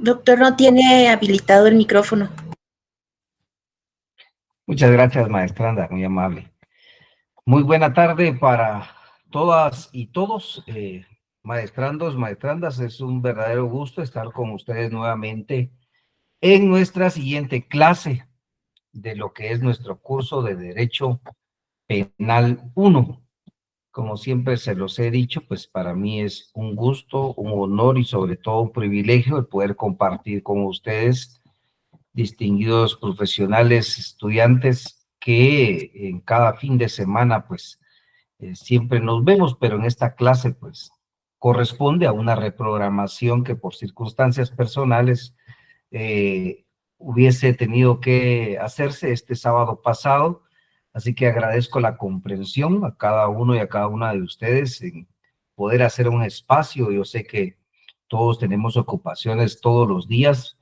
Doctor, no tiene habilitado el micrófono. Muchas gracias, maestranda, muy amable. Muy buena tarde para todas y todos, maestrandos, maestrandas. Es un verdadero gusto estar con ustedes nuevamente en nuestra siguiente clase de lo que es nuestro curso de Derecho Penal 1. Como siempre se los he dicho, pues para mí es un gusto, un honor y sobre todo un privilegio el poder compartir con ustedes, distinguidos profesionales, estudiantes, que en cada fin de semana, pues, siempre nos vemos, pero en esta clase, pues, corresponde a una reprogramación que por circunstancias personales hubiese tenido que hacerse este sábado pasado, así que agradezco la comprensión a cada uno y a cada una de ustedes en poder hacer un espacio. Yo sé que todos tenemos ocupaciones todos los días,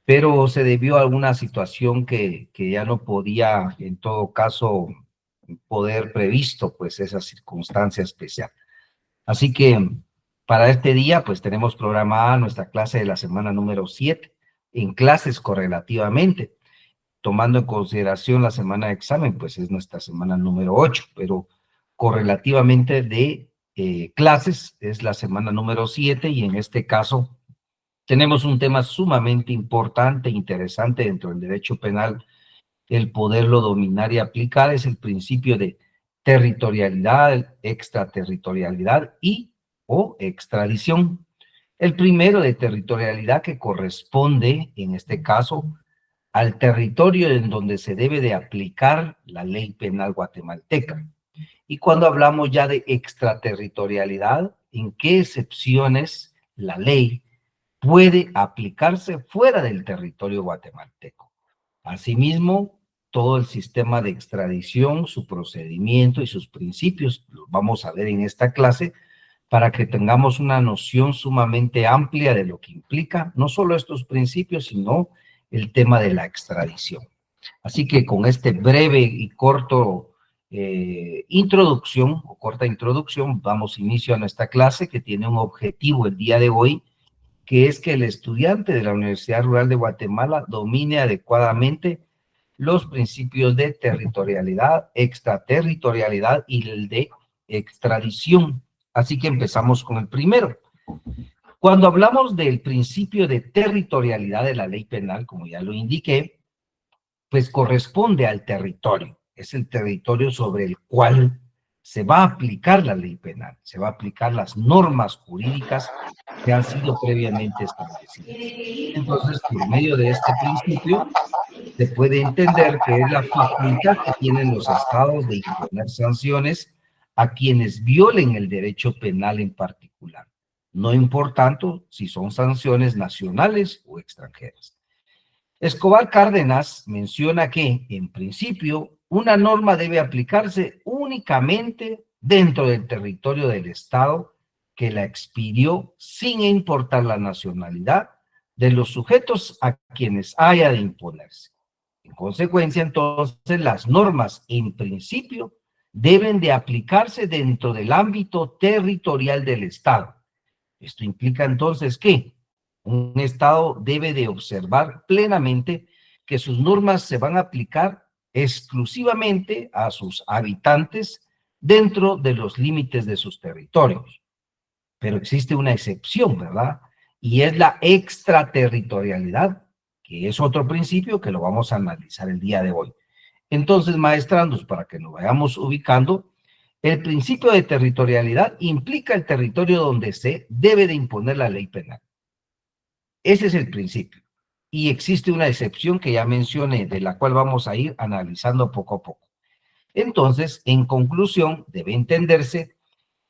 pero se debió a alguna situación que ya no podía, en todo caso, poder previsto, pues, esa circunstancia especial. Así que para este día, pues, tenemos programada nuestra clase de la semana número 7, en clases correlativamente, tomando en consideración la semana de examen, pues, es nuestra semana número 8, pero correlativamente de clases es la semana número 7, y en este caso tenemos un tema sumamente importante e interesante dentro del derecho penal, el poderlo dominar y aplicar, es el principio de territorialidad, extraterritorialidad y o extradición. El primero de territorialidad, que corresponde, en este caso, al territorio en donde se debe de aplicar la ley penal guatemalteca. Y cuando hablamos ya de extraterritorialidad, ¿en qué excepciones la ley puede aplicarse fuera del territorio guatemalteco? Asimismo, todo el sistema de extradición, su procedimiento y sus principios, los vamos a ver en esta clase para que tengamos una noción sumamente amplia de lo que implica no solo estos principios, sino el tema de la extradición. Así que con este breve y corto introducción o corta introducción, damos inicio a nuestra clase, que tiene un objetivo el día de hoy, que es que el estudiante de la Universidad Rural de Guatemala domine adecuadamente los principios de territorialidad, extraterritorialidad y el de extradición. Así que empezamos con el primero. Cuando hablamos del principio de territorialidad de la ley penal, como ya lo indiqué, pues corresponde al territorio. Es el territorio sobre el cual se va a aplicar la ley penal, se va a aplicar las normas jurídicas que han sido previamente establecidas. Entonces, por medio de este principio, se puede entender que es la facultad que tienen los estados de imponer sanciones a quienes violen el derecho penal en particular, no importando si son sanciones nacionales o extranjeras. Escobar Cárdenas menciona que, en principio, una norma debe aplicarse únicamente dentro del territorio del Estado que la expidió, sin importar la nacionalidad de los sujetos a quienes haya de imponerse. En consecuencia, entonces, las normas, en principio, deben de aplicarse dentro del ámbito territorial del Estado. Esto implica entonces que un Estado debe de observar plenamente que sus normas se van a aplicar exclusivamente a sus habitantes dentro de los límites de sus territorios. Pero existe una excepción, ¿verdad? Y es la extraterritorialidad, que es otro principio que lo vamos a analizar el día de hoy. Entonces, maestrandos, para que nos vayamos ubicando, el principio de territorialidad implica el territorio donde se debe de imponer la ley penal. Ese es el principio. Y existe una excepción que ya mencioné, de la cual vamos a ir analizando poco a poco. Entonces, en conclusión, debe entenderse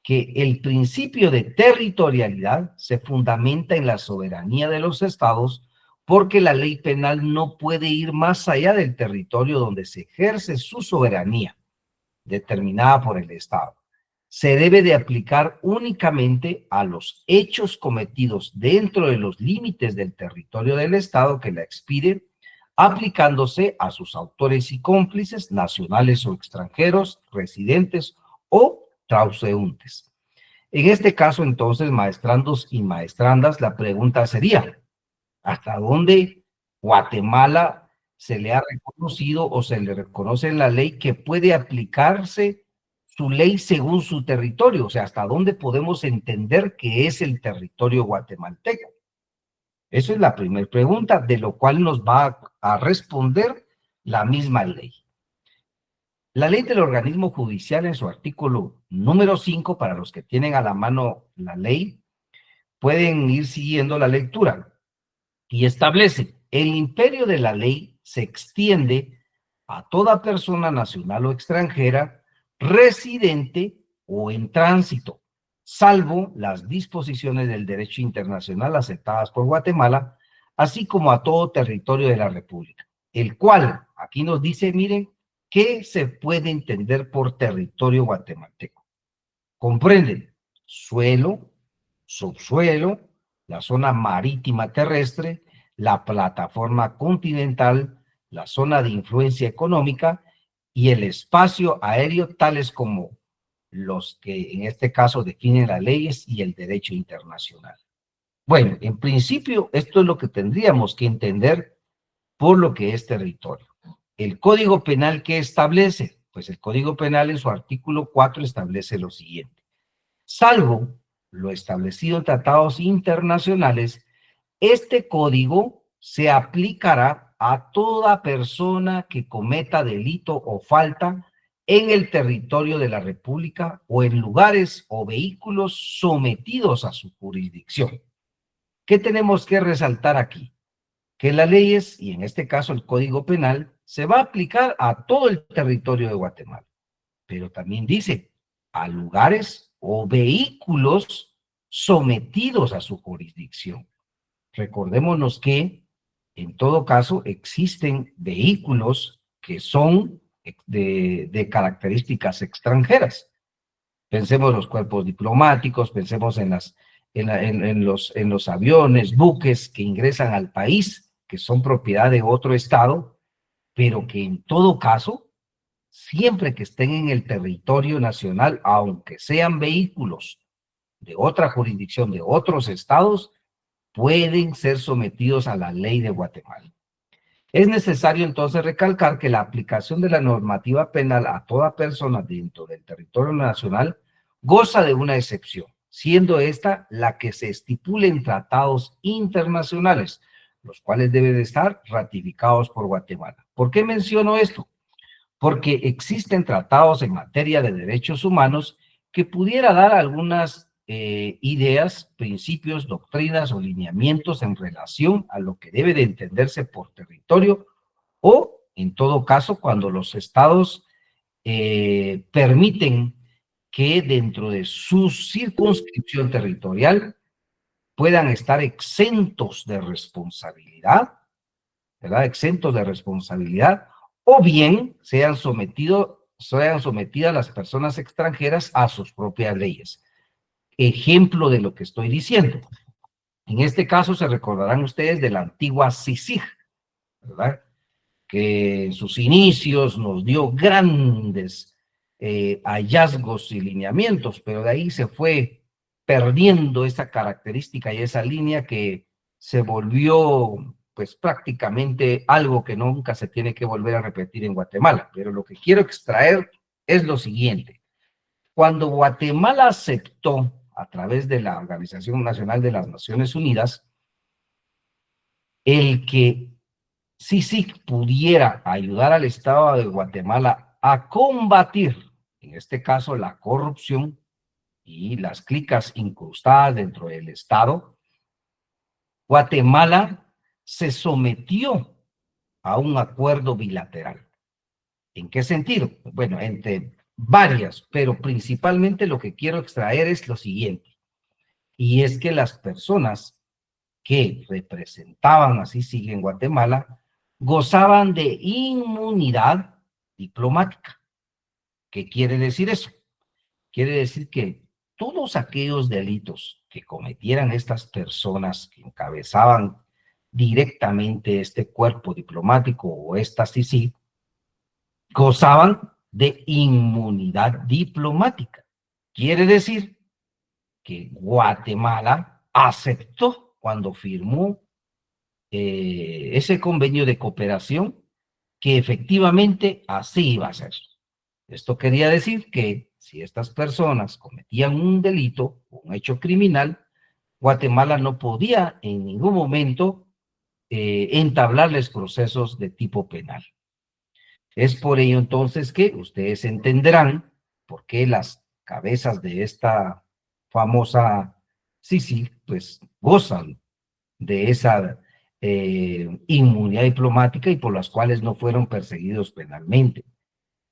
que el principio de territorialidad se fundamenta en la soberanía de los estados, porque la ley penal no puede ir más allá del territorio donde se ejerce su soberanía, determinada por el Estado. Se debe de aplicar únicamente a los hechos cometidos dentro de los límites del territorio del Estado que la expide, aplicándose a sus autores y cómplices, nacionales o extranjeros, residentes o transeúntes. En este caso, entonces, maestrandos y maestrandas, la pregunta sería, hasta dónde Guatemala se le ha reconocido o se le reconoce en la ley que puede aplicarse su ley según su territorio, o sea, hasta dónde podemos entender que es el territorio guatemalteco. Esa es la primera pregunta, de lo cual nos va a responder la misma ley. La ley del organismo judicial en su artículo número 5, para los que tienen a la mano la ley, pueden ir siguiendo la lectura, y establece: el imperio de la ley se extiende a toda persona nacional o extranjera, residente o en tránsito, salvo las disposiciones del derecho internacional aceptadas por Guatemala, así como a todo territorio de la República, el cual, aquí nos dice, miren, ¿qué se puede entender por territorio guatemalteco? Comprenden suelo, subsuelo, la zona marítima terrestre, la plataforma continental, la zona de influencia económica y el espacio aéreo, tales como los que en este caso definen las leyes y el derecho internacional. Bueno, en principio, esto es lo que tendríamos que entender por lo que es territorio. ¿El Código Penal qué establece? Pues el Código Penal en su artículo 4 establece lo siguiente: salvo lo establecido en tratados internacionales, este código se aplicará a toda persona que cometa delito o falta en el territorio de la República o en lugares o vehículos sometidos a su jurisdicción. ¿Qué tenemos que resaltar aquí? Que las leyes, y en este caso el Código Penal, se va a aplicar a todo el territorio de Guatemala, pero también dice a lugares o vehículos sometidos a su jurisdicción. Recordémonos que, en todo caso, existen vehículos que son de características extranjeras. Pensemos los cuerpos diplomáticos, pensemos en los aviones, buques que ingresan al país, que son propiedad de otro estado, pero que en todo caso, siempre que estén en el territorio nacional, aunque sean vehículos de otra jurisdicción, de otros estados, pueden ser sometidos a la ley de Guatemala. Es necesario entonces recalcar que la aplicación de la normativa penal a toda persona dentro del territorio nacional goza de una excepción, siendo esta la que se estipule en tratados internacionales, los cuales deben de estar ratificados por Guatemala. ¿Por qué menciono esto? Porque existen tratados en materia de derechos humanos que pudiera dar algunas ideas, principios, doctrinas o lineamientos en relación a lo que debe de entenderse por territorio, o en todo caso cuando los estados permiten que dentro de su circunscripción territorial puedan estar exentos de responsabilidad, ¿verdad? Exentos de responsabilidad, o bien sean sometidas las personas extranjeras a sus propias leyes. Ejemplo de lo que estoy diciendo. En este caso se recordarán ustedes de la antigua CICIG, ¿verdad? Que en sus inicios nos dio grandes hallazgos y lineamientos, pero de ahí se fue perdiendo esa característica y esa línea que se volvió pues prácticamente algo que nunca se tiene que volver a repetir en Guatemala. Pero lo que quiero extraer es lo siguiente. Cuando Guatemala aceptó a través de la Organización Nacional de las Naciones Unidas el que CICIG pudiera ayudar al Estado de Guatemala a combatir, en este caso, la corrupción y las clicas incrustadas dentro del Estado, Guatemala se sometió a un acuerdo bilateral. ¿En qué sentido? Bueno, entre varias, pero principalmente lo que quiero extraer es lo siguiente, y es que las personas que representaban a CICIG en Guatemala gozaban de inmunidad diplomática. ¿Qué quiere decir eso? Quiere decir que todos aquellos delitos que cometieran estas personas que encabezaban directamente este cuerpo diplomático o esta CICIG, gozaban de inmunidad diplomática. Quiere decir que Guatemala aceptó cuando firmó ese convenio de cooperación que efectivamente así iba a ser. Esto quería decir que si estas personas cometían un delito, un hecho criminal, Guatemala no podía en ningún momento entablarles procesos de tipo penal. Es por ello entonces que ustedes entenderán por qué las cabezas de esta famosa Sisi pues gozan de esa inmunidad diplomática y por las cuales no fueron perseguidos penalmente.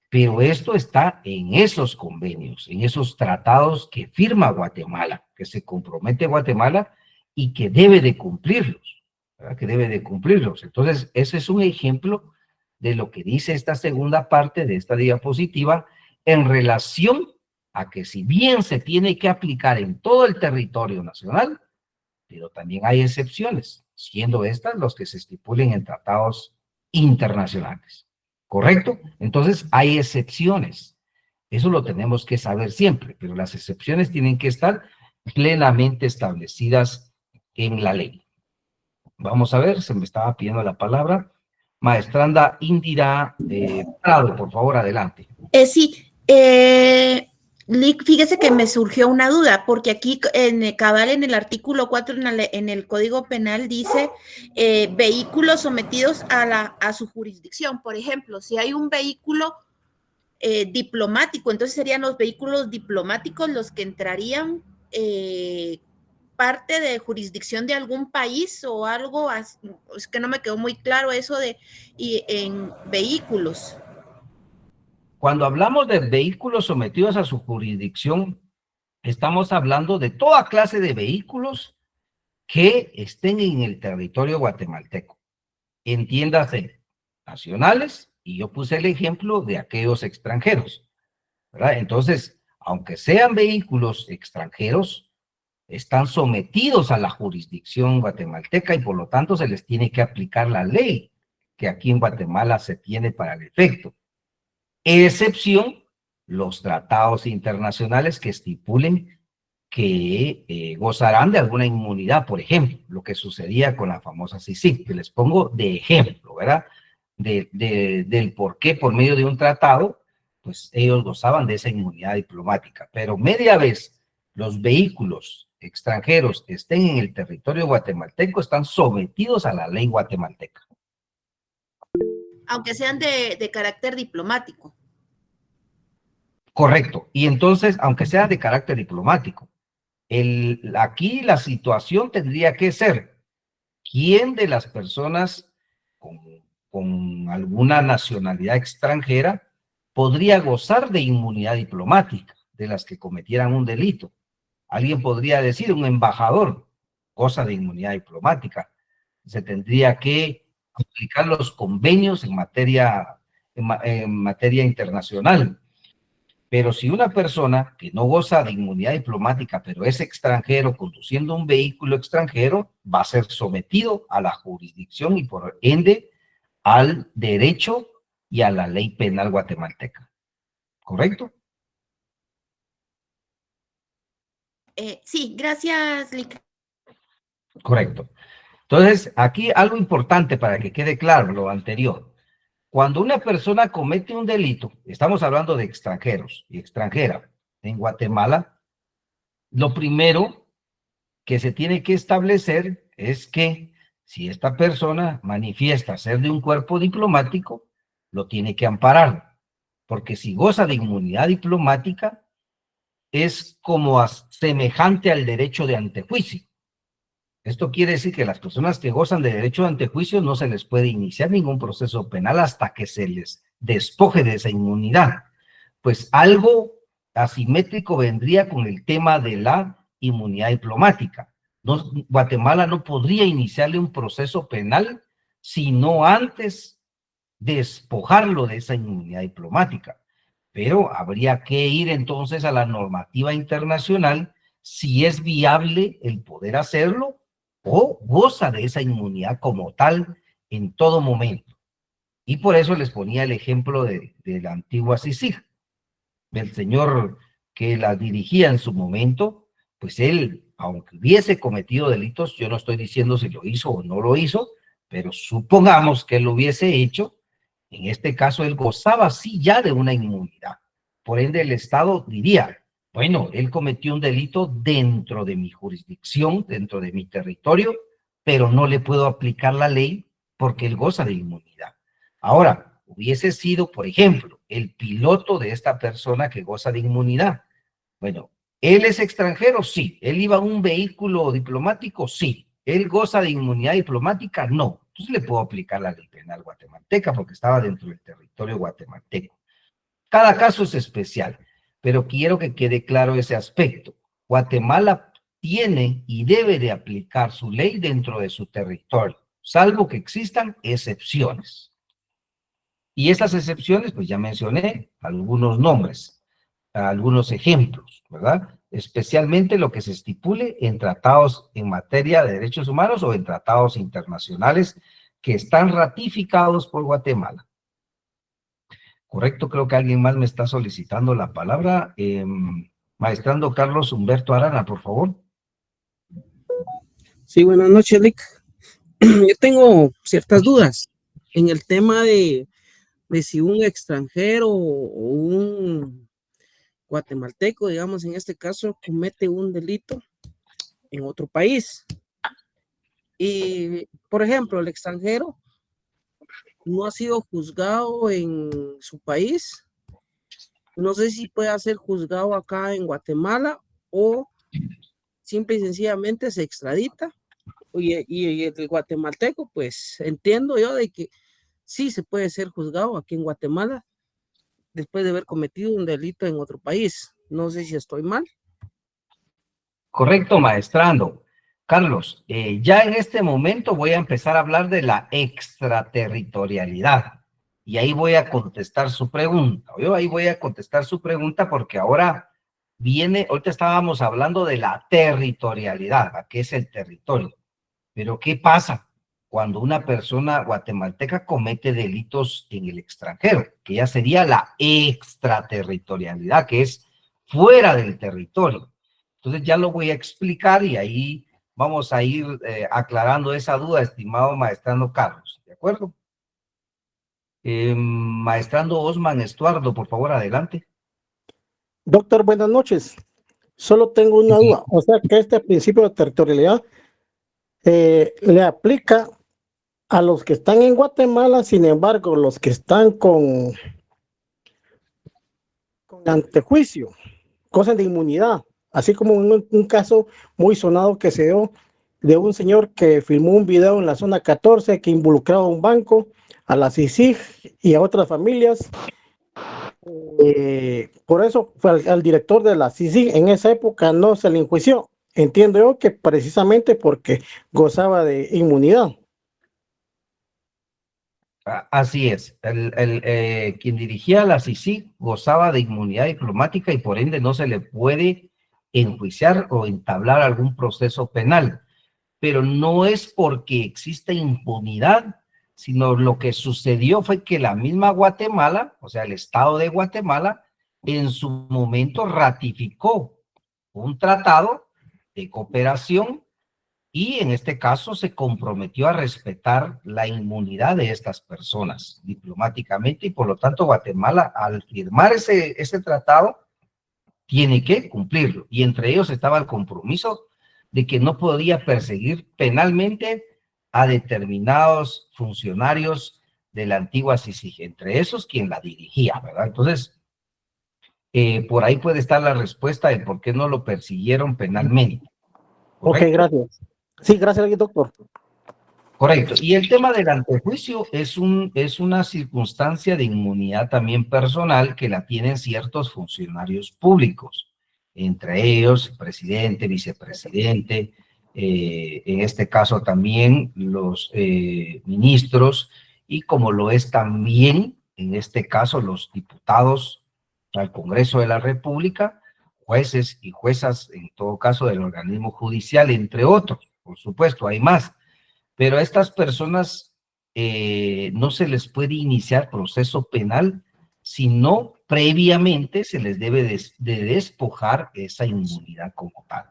Pero esto está en esos convenios, en esos tratados que firma Guatemala, que se compromete Guatemala y que debe de cumplirlos, ¿verdad? Que debe de cumplirlos. Entonces, ese es un ejemplo de lo que dice esta segunda parte de esta diapositiva en relación a que si bien se tiene que aplicar en todo el territorio nacional, pero también hay excepciones, siendo estas los que se estipulen en tratados internacionales. ¿Correcto? Entonces, hay excepciones. Eso lo tenemos que saber siempre, pero las excepciones tienen que estar plenamente establecidas en la ley. Vamos a ver, se me estaba pidiendo la palabra. Maestranda Indira Prado, por favor, adelante. Sí, fíjese que me surgió una duda, porque aquí en cabal en el artículo 4 en el Código Penal dice vehículos sometidos a su jurisdicción. Por ejemplo, si hay un vehículo diplomático, entonces serían los vehículos diplomáticos los que entrarían parte de jurisdicción de algún país o algo. Es que no me quedó muy claro eso de en vehículos. Cuando hablamos de vehículos sometidos a su jurisdicción, estamos hablando de toda clase de vehículos que estén en el territorio guatemalteco. Entiéndase, nacionales, y yo puse el ejemplo de aquellos extranjeros, ¿verdad? Entonces, aunque sean vehículos extranjeros, están sometidos a la jurisdicción guatemalteca y por lo tanto se les tiene que aplicar la ley que aquí en Guatemala se tiene para el efecto. Excepción, los tratados internacionales que estipulen que gozarán de alguna inmunidad, por ejemplo, lo que sucedía con la famosa CICIG, que les pongo de ejemplo, ¿verdad? Del por qué por medio de un tratado, pues ellos gozaban de esa inmunidad diplomática. Pero media vez los vehículos extranjeros que estén en el territorio guatemalteco están sometidos a la ley guatemalteca. Aunque sean de carácter diplomático. Correcto. Y entonces, aunque sea de carácter diplomático, aquí la situación tendría que ser quién de las personas con alguna nacionalidad extranjera podría gozar de inmunidad diplomática de las que cometieran un delito. Alguien podría decir, un embajador goza de inmunidad diplomática. Se tendría que aplicar los convenios en materia internacional. Pero si una persona que no goza de inmunidad diplomática, pero es extranjero, conduciendo un vehículo extranjero, va a ser sometido a la jurisdicción y por ende al derecho y a la ley penal guatemalteca. ¿Correcto? Sí, gracias, Lic. Correcto. Entonces, aquí algo importante para que quede claro lo anterior. Cuando una persona comete un delito, estamos hablando de extranjeros y extranjera en Guatemala, lo primero que se tiene que establecer es que si esta persona manifiesta ser de un cuerpo diplomático, lo tiene que amparar, porque si goza de inmunidad diplomática, es como semejante al derecho de antejuicio. Esto quiere decir que las personas que gozan de derecho de antejuicio no se les puede iniciar ningún proceso penal hasta que se les despoje de esa inmunidad. Pues algo asimétrico vendría con el tema de la inmunidad diplomática. Guatemala no podría iniciarle un proceso penal sino antes despojarlo de esa inmunidad diplomática. Pero habría que ir entonces a la normativa internacional si es viable el poder hacerlo o goza de esa inmunidad como tal en todo momento. Y por eso les ponía el ejemplo de la antigua CICIG, del señor que la dirigía en su momento, pues él, aunque hubiese cometido delitos, yo no estoy diciendo si lo hizo o no lo hizo, pero supongamos que él lo hubiese hecho, en este caso él gozaba sí ya de una inmunidad. Por ende el Estado diría, bueno, él cometió un delito dentro de mi jurisdicción, dentro de mi territorio, pero no le puedo aplicar la ley porque él goza de inmunidad. Ahora, hubiese sido, por ejemplo, el piloto de esta persona que goza de inmunidad. Bueno, ¿él es extranjero? Sí. ¿Él iba a un vehículo diplomático? Sí. ¿Él goza de inmunidad diplomática? No. Entonces le puedo aplicar la ley penal guatemalteca porque estaba dentro del territorio guatemalteco. Cada caso es especial, pero quiero que quede claro ese aspecto. Guatemala tiene y debe de aplicar su ley dentro de su territorio, salvo que existan excepciones. Y esas excepciones, pues ya mencioné algunos nombres, algunos ejemplos, ¿verdad? Especialmente lo que se estipule en tratados en materia de derechos humanos o en tratados internacionales que están ratificados por Guatemala. Correcto, creo que alguien más me está solicitando la palabra. Maestrando Carlos Humberto Arana, por favor. Sí, buenas noches, Lick. Yo tengo ciertas dudas en el tema de si un extranjero o un guatemalteco, digamos, en este caso, comete un delito en otro país. Y, por ejemplo, el extranjero no ha sido juzgado en su país. No sé si puede ser juzgado acá en Guatemala o simple y sencillamente se extradita. Y el guatemalteco, pues entiendo yo de que sí se puede ser juzgado aquí en Guatemala después de haber cometido un delito en otro país. No sé si estoy mal. Correcto, maestrando. Carlos, ya en este momento voy a empezar a hablar de la extraterritorialidad. Y ahí voy a contestar su pregunta. Yo ahí voy a contestar su pregunta porque ahora viene, ahorita estábamos hablando de la territorialidad, ¿qué es el territorio? Pero ¿qué pasa cuando una persona guatemalteca comete delitos en el extranjero? Que ya sería la extraterritorialidad, que es fuera del territorio. Entonces ya lo voy a explicar y ahí vamos a ir aclarando esa duda, estimado maestrando Carlos, ¿de acuerdo? Maestrando Osman Estuardo, por favor, adelante. Doctor, buenas noches. Solo tengo una duda. O sea que este principio de territorialidad le aplica a los que están en Guatemala, sin embargo, los que están con antejuicio, cosas de inmunidad, así como un caso muy sonado que se dio de un señor que filmó un video en la zona 14 que involucraba a un banco, a la CICIG y a otras familias. Por eso fue al director de la CICIG en esa época no se le enjuició. Entiendo yo que precisamente porque gozaba de inmunidad. Así es, quien dirigía la CICIG gozaba de inmunidad diplomática y por ende no se le puede enjuiciar o entablar algún proceso penal, pero no es porque exista impunidad, sino lo que sucedió fue que la misma Guatemala, o sea, el Estado de Guatemala, en su momento ratificó un tratado de cooperación y en este caso se comprometió a respetar la inmunidad de estas personas diplomáticamente y por lo tanto Guatemala al firmar ese tratado tiene que cumplirlo y entre ellos estaba el compromiso de que no podía perseguir penalmente a determinados funcionarios de la antigua CICIG, entre esos quien la dirigía, ¿verdad? Entonces, por ahí puede estar la respuesta de por qué no lo persiguieron penalmente. ¿Correcto? Ok, gracias. Sí, gracias, doctor. Correcto. Y el tema del antejuicio es una circunstancia de inmunidad también personal que la tienen ciertos funcionarios públicos, entre ellos presidente, vicepresidente, en este caso también los ministros y como lo es también en este caso los diputados al Congreso de la República, jueces y juezas en todo caso del organismo judicial, entre otros. Por supuesto, hay más. Pero a estas personas no se les puede iniciar proceso penal, sino previamente se les debe de despojar esa inmunidad como tal.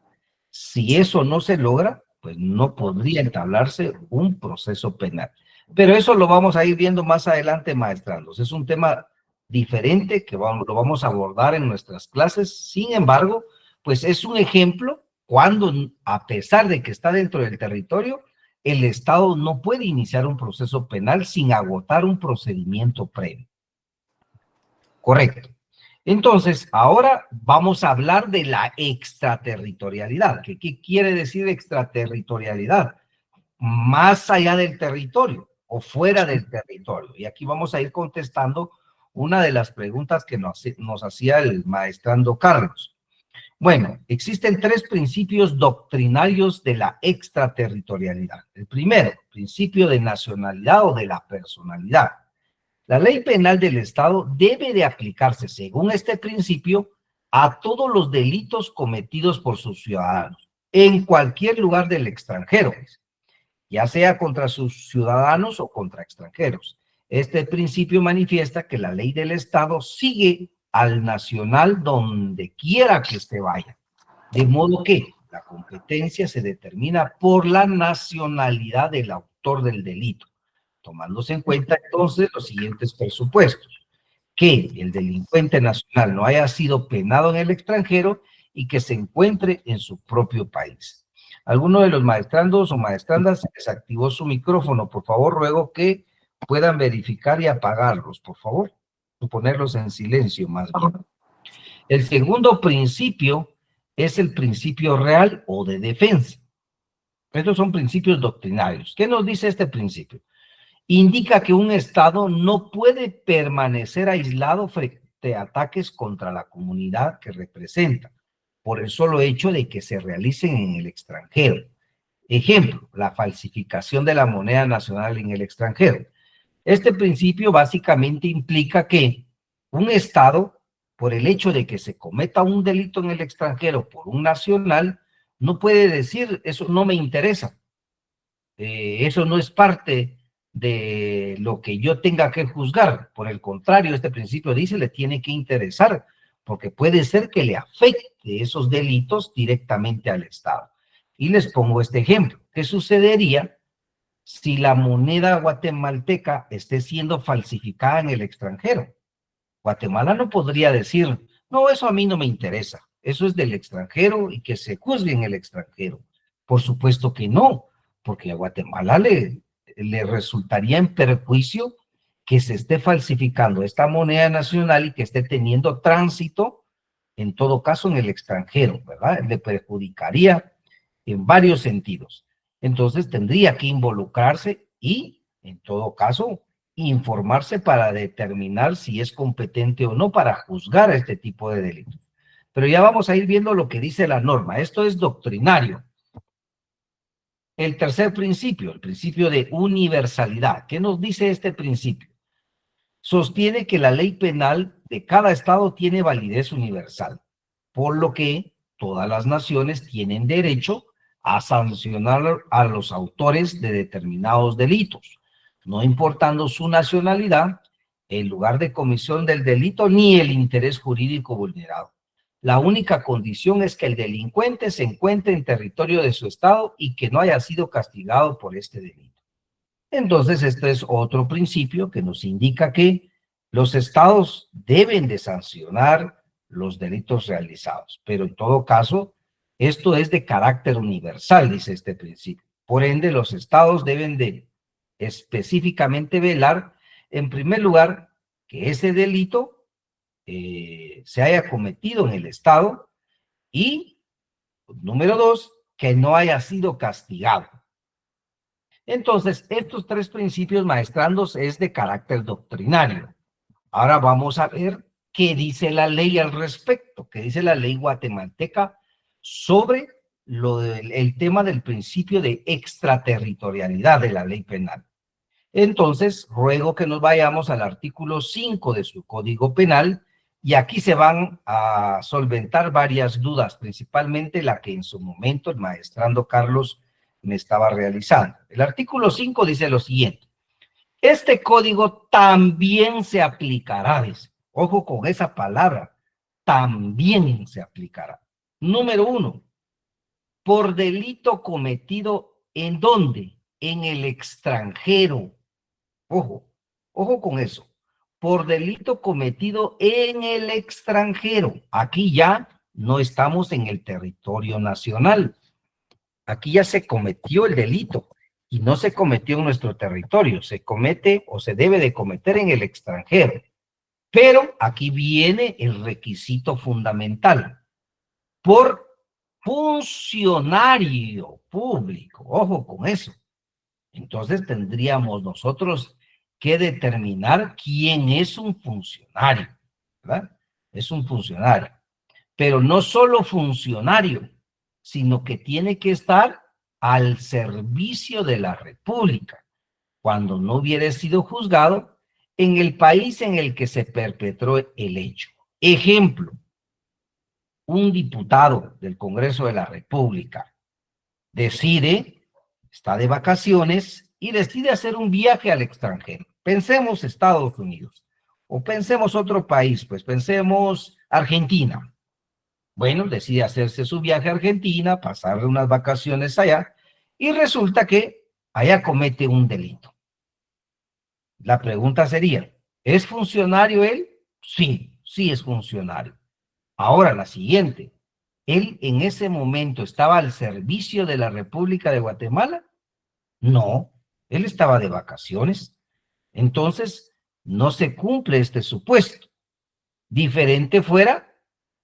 Si eso no se logra, pues pues no podría entablarse un proceso penal. Pero eso lo vamos a ir viendo más adelante, maestrandos. Es un tema diferente que lo vamos a abordar en nuestras clases. Sin embargo, pues es un ejemplo cuando, a pesar de que está dentro del territorio, el Estado no puede iniciar un proceso penal sin agotar un procedimiento previo. Correcto. Entonces, ahora vamos a hablar de la extraterritorialidad. ¿Qué quiere decir extraterritorialidad? Más allá del territorio o fuera del territorio. Y aquí vamos a ir contestando una de las preguntas que nos hacía el maestrando Carlos. Bueno, existen 3 principios doctrinarios de la extraterritorialidad. El primero, principio de nacionalidad o de la personalidad. La ley penal del Estado debe de aplicarse, según este principio, a todos los delitos cometidos por sus ciudadanos, en cualquier lugar del extranjero, ya sea contra sus ciudadanos o contra extranjeros. Este principio manifiesta que la ley del Estado sigue al nacional donde quiera que éste vaya, de modo que la competencia se determina por la nacionalidad del autor del delito, tomándose en cuenta entonces los siguientes presupuestos: que el delincuente nacional no haya sido penado en el extranjero y que se encuentre en su propio país. ¿Alguno de los maestrandos o maestrandas desactivó su micrófono? Por favor, ruego que puedan verificar y apagarlos, por favor, o ponerlos en silencio más bien. El segundo principio es el principio real o de defensa. Estos son principios doctrinarios. ¿Qué nos dice este principio? Indica que un Estado no puede permanecer aislado frente a ataques contra la comunidad que representa, por el solo hecho de que se realicen en el extranjero. Ejemplo, la falsificación de la moneda nacional en el extranjero. Este principio básicamente implica que un Estado, por el hecho de que se cometa un delito en el extranjero por un nacional, no puede decir, eso no me interesa, eso no es parte de lo que yo tenga que juzgar. Por el contrario, este principio dice, le tiene que interesar, porque puede ser que le afecte esos delitos directamente al Estado. Y les pongo este ejemplo. ¿Qué sucedería si la moneda guatemalteca esté siendo falsificada en el extranjero? Guatemala no podría decir, no, eso a mí no me interesa, eso es del extranjero y que se juzgue en el extranjero. Por supuesto que no, porque a Guatemala le resultaría en perjuicio que se esté falsificando esta moneda nacional y que esté teniendo tránsito, en todo caso, en el extranjero, ¿verdad? Le perjudicaría en varios sentidos. Entonces tendría que involucrarse y, en todo caso, informarse para determinar si es competente o no para juzgar este tipo de delitos. Pero ya vamos a ir viendo lo que dice la norma. Esto es doctrinario. El tercer principio, el principio de universalidad. ¿Qué nos dice este principio? Sostiene que la ley penal de cada estado tiene validez universal, por lo que todas las naciones tienen derecho a sancionar a los autores de determinados delitos, no importando su nacionalidad, el lugar de comisión del delito ni el interés jurídico vulnerado. La única condición es que el delincuente se encuentre en territorio de su estado y que no haya sido castigado por este delito. Entonces, este es otro principio que nos indica que los estados deben de sancionar los delitos realizados, pero en todo caso, esto es de carácter universal, dice este principio. Por ende, los estados deben de específicamente velar, en primer lugar, que ese delito se haya cometido en el estado y, número 2, que no haya sido castigado. Entonces, estos 3 principios, maestrandos, es de carácter doctrinario. Ahora vamos a ver qué dice la ley al respecto, qué dice la ley guatemalteca sobre el tema del principio de extraterritorialidad de la ley penal. Entonces, ruego que nos vayamos al artículo 5 de su Código Penal y aquí se van a solventar varias dudas, principalmente la que en su momento el maestrando Carlos me estaba realizando. El artículo 5 dice lo siguiente: este código también se aplicará, dice. Ojo con esa palabra, también se aplicará. Número 1, por delito cometido ¿en dónde? En el extranjero. Ojo, ojo con eso. Por delito cometido en el extranjero. Aquí ya no estamos en el territorio nacional. Aquí ya se cometió el delito y no se cometió en nuestro territorio. Se comete o se debe de cometer en el extranjero. Pero aquí viene el requisito fundamental. Por funcionario público. Ojo con eso. Entonces tendríamos nosotros que determinar quién es un funcionario, ¿verdad? Es un funcionario. Pero no solo funcionario, sino que tiene que estar al servicio de la República, cuando no hubiera sido juzgado en el país en el que se perpetró el hecho. Ejemplo, un diputado del Congreso de la República decide, está de vacaciones y decide hacer un viaje al extranjero. Pensemos Estados Unidos o pensemos otro país, pues pensemos Argentina. Bueno, decide hacerse su viaje a Argentina, pasarle unas vacaciones allá y resulta que allá comete un delito. La pregunta sería, ¿es funcionario él? Sí, sí es funcionario. Ahora la siguiente, ¿él en ese momento estaba al servicio de la República de Guatemala? No, él estaba de vacaciones. Entonces, no se cumple este supuesto. Diferente fuera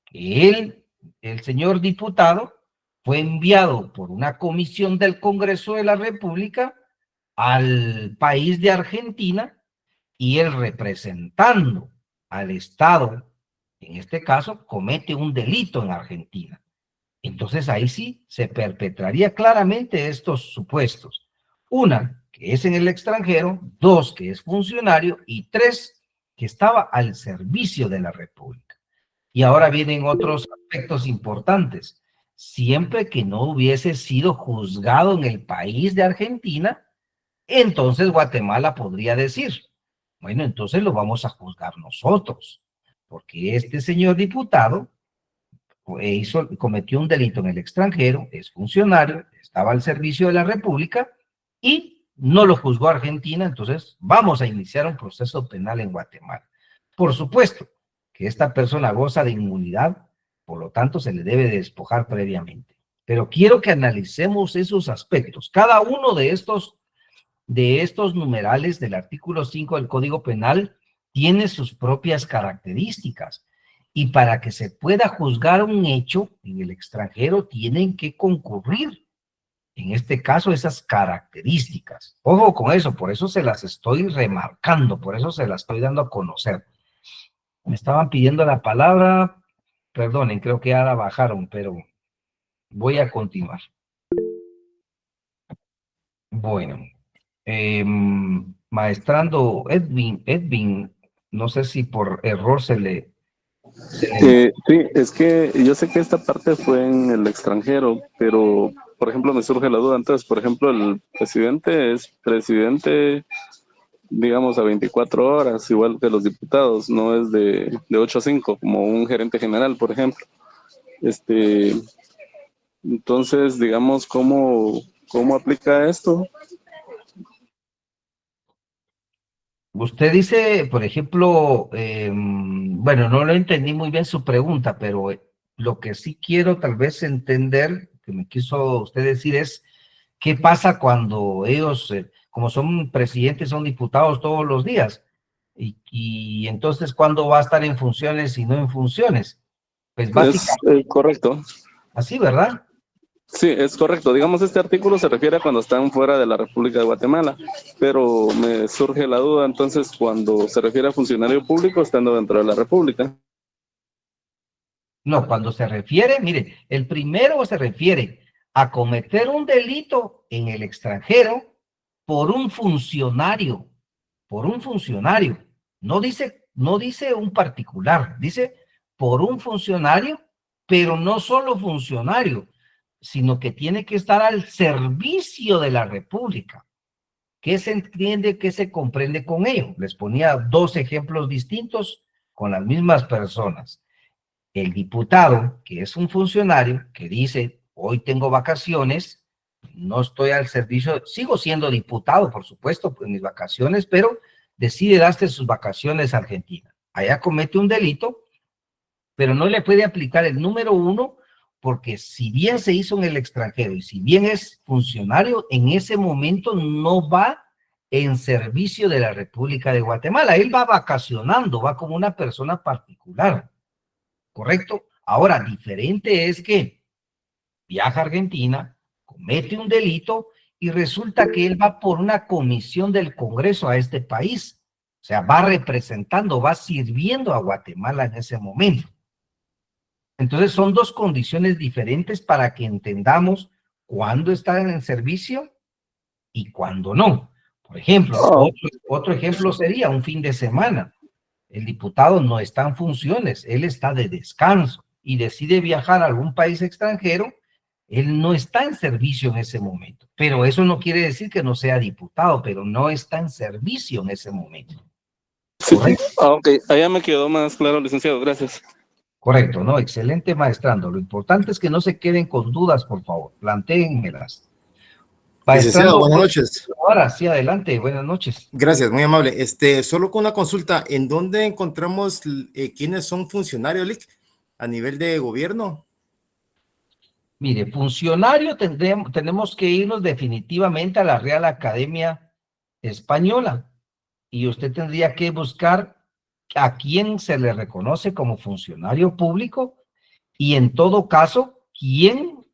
que él, el señor diputado, fue enviado por una comisión del Congreso de la República al país de Argentina y él representando al Estado, en este caso, comete un delito en Argentina. Entonces ahí sí se perpetraría claramente estos supuestos. Una, que es en el extranjero; dos, que es funcionario; y tres, que estaba al servicio de la República. Y ahora vienen otros aspectos importantes. Siempre que no hubiese sido juzgado en el país de Argentina, entonces Guatemala podría decir, bueno, entonces lo vamos a juzgar nosotros, porque este señor diputado cometió un delito en el extranjero, es funcionario, estaba al servicio de la República y no lo juzgó Argentina, entonces vamos a iniciar un proceso penal en Guatemala. Por supuesto que esta persona goza de inmunidad, por lo tanto se le debe de despojar previamente. Pero quiero que analicemos esos aspectos. Cada uno de estos numerales del artículo 5 del Código Penal tiene sus propias características. Y para que se pueda juzgar un hecho en el extranjero, tienen que concurrir, en este caso, esas características. Ojo con eso, por eso se las estoy remarcando, por eso se las estoy dando a conocer. Me estaban pidiendo la palabra, perdonen, creo que ya la bajaron, pero voy a continuar. Bueno, maestrando Edwin, no sé si por error se le... Sí, es que yo sé que esta parte fue en el extranjero, pero, por ejemplo, me surge la duda. Entonces, por ejemplo, el presidente es presidente, digamos, a 24 horas, igual que los diputados, no es de 8 a 5, como un gerente general, por ejemplo. Entonces, digamos, ¿cómo aplica esto? Usted dice, por ejemplo, bueno, no lo entendí muy bien su pregunta, pero lo que sí quiero tal vez entender, que me quiso usted decir, es qué pasa cuando ellos, como son presidentes, son diputados todos los días, y entonces, ¿cuándo va a estar en funciones y no en funciones? Pues básicamente. Es correcto. Así, ¿verdad? Sí, es correcto. Digamos, este artículo se refiere a cuando están fuera de la República de Guatemala, pero me surge la duda, entonces, cuando se refiere a funcionario público estando dentro de la República. No, cuando se refiere, mire, el primero se refiere a cometer un delito en el extranjero por un funcionario, No dice un particular, dice por un funcionario, pero no solo funcionario, sino que tiene que estar al servicio de la República. ¿Qué se entiende, qué se comprende con ello? Les ponía dos ejemplos distintos con las mismas personas. El diputado, que es un funcionario, que dice, hoy tengo vacaciones, no estoy al servicio, sigo siendo diputado, por supuesto, por mis vacaciones, pero decide darse sus vacaciones a Argentina. Allá comete un delito, pero no le puede aplicar el número 1, porque si bien se hizo en el extranjero y si bien es funcionario, en ese momento no va en servicio de la República de Guatemala. Él va vacacionando, va como una persona particular, ¿correcto? Ahora, diferente es que viaja a Argentina, comete un delito y resulta que él va por una comisión del Congreso a este país. O sea, va representando, va sirviendo a Guatemala en ese momento. Entonces son dos condiciones diferentes para que entendamos cuándo están en servicio y cuándo no. Por ejemplo, otro ejemplo sería un fin de semana. El diputado no está en funciones, él está de descanso y decide viajar a algún país extranjero, él no está en servicio en ese momento. Pero eso no quiere decir que no sea diputado, pero no está en servicio en ese momento. Sí. Ok, allá me quedó más claro, licenciado, gracias. Correcto, ¿no? Excelente, maestrando. Lo importante es que no se queden con dudas, por favor. Plantéenmelas. Licenciado, buenas noches. Ahora sí, adelante. Buenas noches. Gracias, muy amable. Solo con una consulta, ¿en dónde encontramos quiénes son funcionarios, Lic, a nivel de gobierno? Mire, funcionario tenemos que irnos definitivamente a la Real Academia Española y usted tendría que buscar a quién se le reconoce como funcionario público y en todo caso, quién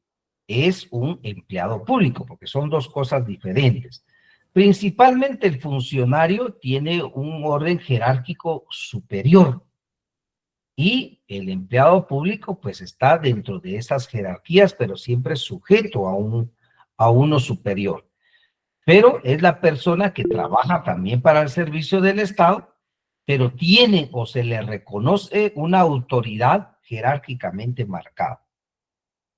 es un empleado público, porque son dos cosas diferentes. Principalmente el funcionario tiene un orden jerárquico superior y el empleado público pues está dentro de esas jerarquías, pero siempre sujeto a uno superior. Pero es la persona que trabaja también para el servicio del Estado, pero tiene o se le reconoce una autoridad jerárquicamente marcada.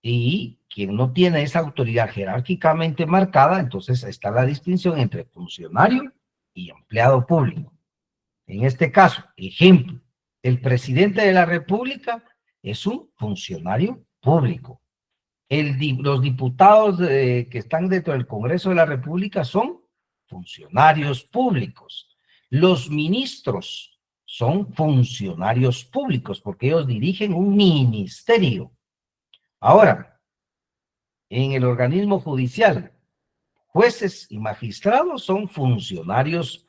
Y quien no tiene esa autoridad jerárquicamente marcada, entonces está la distinción entre funcionario y empleado público. En este caso, ejemplo, el presidente de la República es un funcionario público. Los diputados que están dentro del Congreso de la República son funcionarios públicos. Los ministros son funcionarios públicos porque ellos dirigen un ministerio. Ahora, en el organismo judicial, jueces y magistrados son funcionarios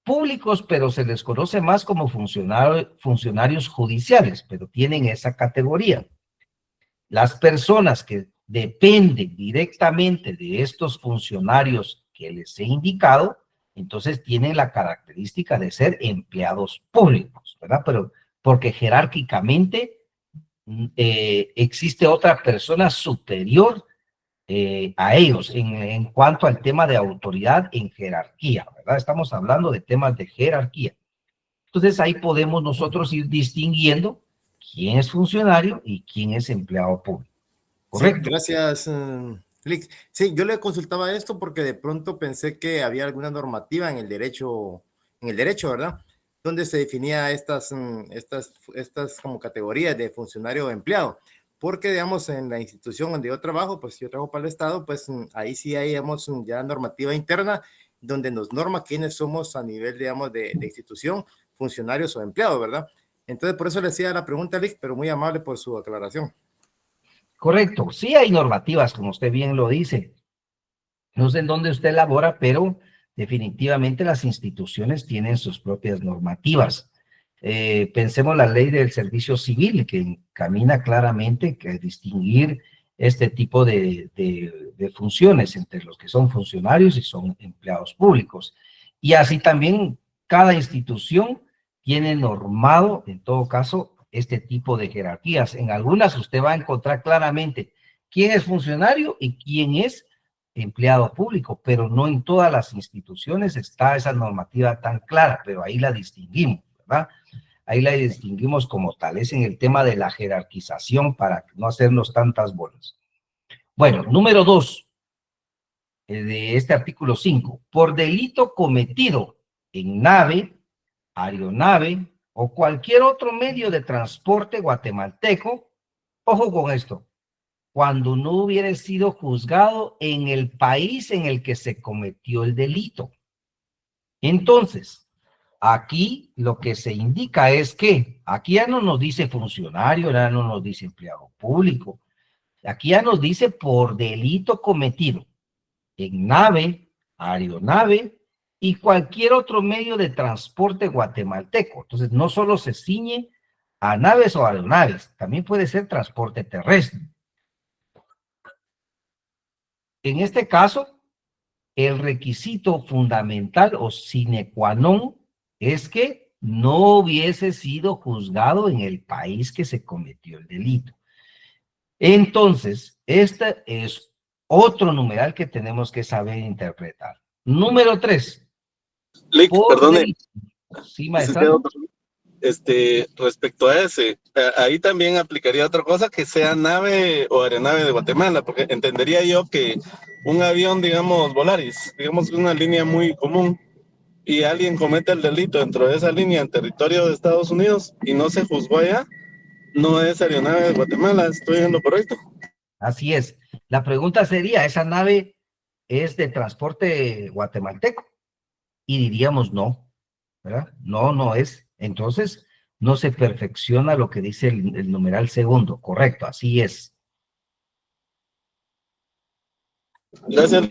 públicos, pero se les conoce más como funcionarios judiciales, pero tienen esa categoría. Las personas que dependen directamente de estos funcionarios que les he indicado, entonces tienen la característica de ser empleados públicos, ¿verdad? Pero porque jerárquicamente existe otra persona superior a ellos en cuanto al tema de autoridad en jerarquía, ¿verdad? Estamos hablando de temas de jerarquía. Entonces ahí podemos nosotros ir distinguiendo quién es funcionario y quién es empleado público. ¿Correcto? Sí, gracias, Lic. Sí, yo le consultaba esto porque de pronto pensé que había alguna normativa en el derecho, ¿verdad? Donde se definía estas como categorías de funcionario o empleado. Porque, digamos, en la institución donde yo trabajo, pues yo trabajo para el Estado, pues ahí sí hay, digamos, ya normativa interna donde nos norma quiénes somos a nivel, digamos, de institución, funcionarios o empleados, ¿verdad? Entonces, por eso le hacía la pregunta, Lic, pero muy amable por su aclaración. Correcto. Sí hay normativas, como usted bien lo dice. No sé en dónde usted labora, pero definitivamente las instituciones tienen sus propias normativas. Pensemos la ley del servicio civil, que encamina claramente que distinguir este tipo de funciones entre los que son funcionarios y son empleados públicos. Y así también cada institución tiene normado, en todo caso, este tipo de jerarquías. En algunas usted va a encontrar claramente quién es funcionario y quién es empleado público, pero no en todas las instituciones está esa normativa tan clara, pero ahí la distinguimos, ¿verdad? Ahí la distinguimos como tal, es en el tema de la jerarquización para no hacernos tantas bolas. Bueno, número 2 de este artículo 5, por delito cometido en nave, aeronave o cualquier otro medio de transporte guatemalteco, ojo con esto, cuando no hubiera sido juzgado en el país en el que se cometió el delito. Entonces, aquí lo que se indica es que aquí ya no nos dice funcionario, ya no nos dice empleado público, aquí ya nos dice por delito cometido en nave, aeronave y cualquier otro medio de transporte guatemalteco. Entonces, no solo se ciñe a naves o aeronaves, también puede ser transporte terrestre. En este caso, el requisito fundamental o sine qua non es que no hubiese sido juzgado en el país que se cometió el delito. Entonces, este es otro numeral que tenemos que saber interpretar. Número 3. Lick, perdone. Sí, maestro. Respecto a ese, ahí también aplicaría otra cosa, que sea nave o aeronave de Guatemala, porque entendería yo que un avión, digamos, Volaris, digamos una línea muy común, y alguien comete el delito dentro de esa línea en territorio de Estados Unidos y no se juzgó allá, no es aeronave de Guatemala. ¿Estoy en lo correcto? Así es. La pregunta sería, ¿esa nave es de transporte guatemalteco? Y diríamos no, ¿verdad? No, no es. Entonces, no se perfecciona lo que dice el numeral segundo. Correcto, así es. Gracias.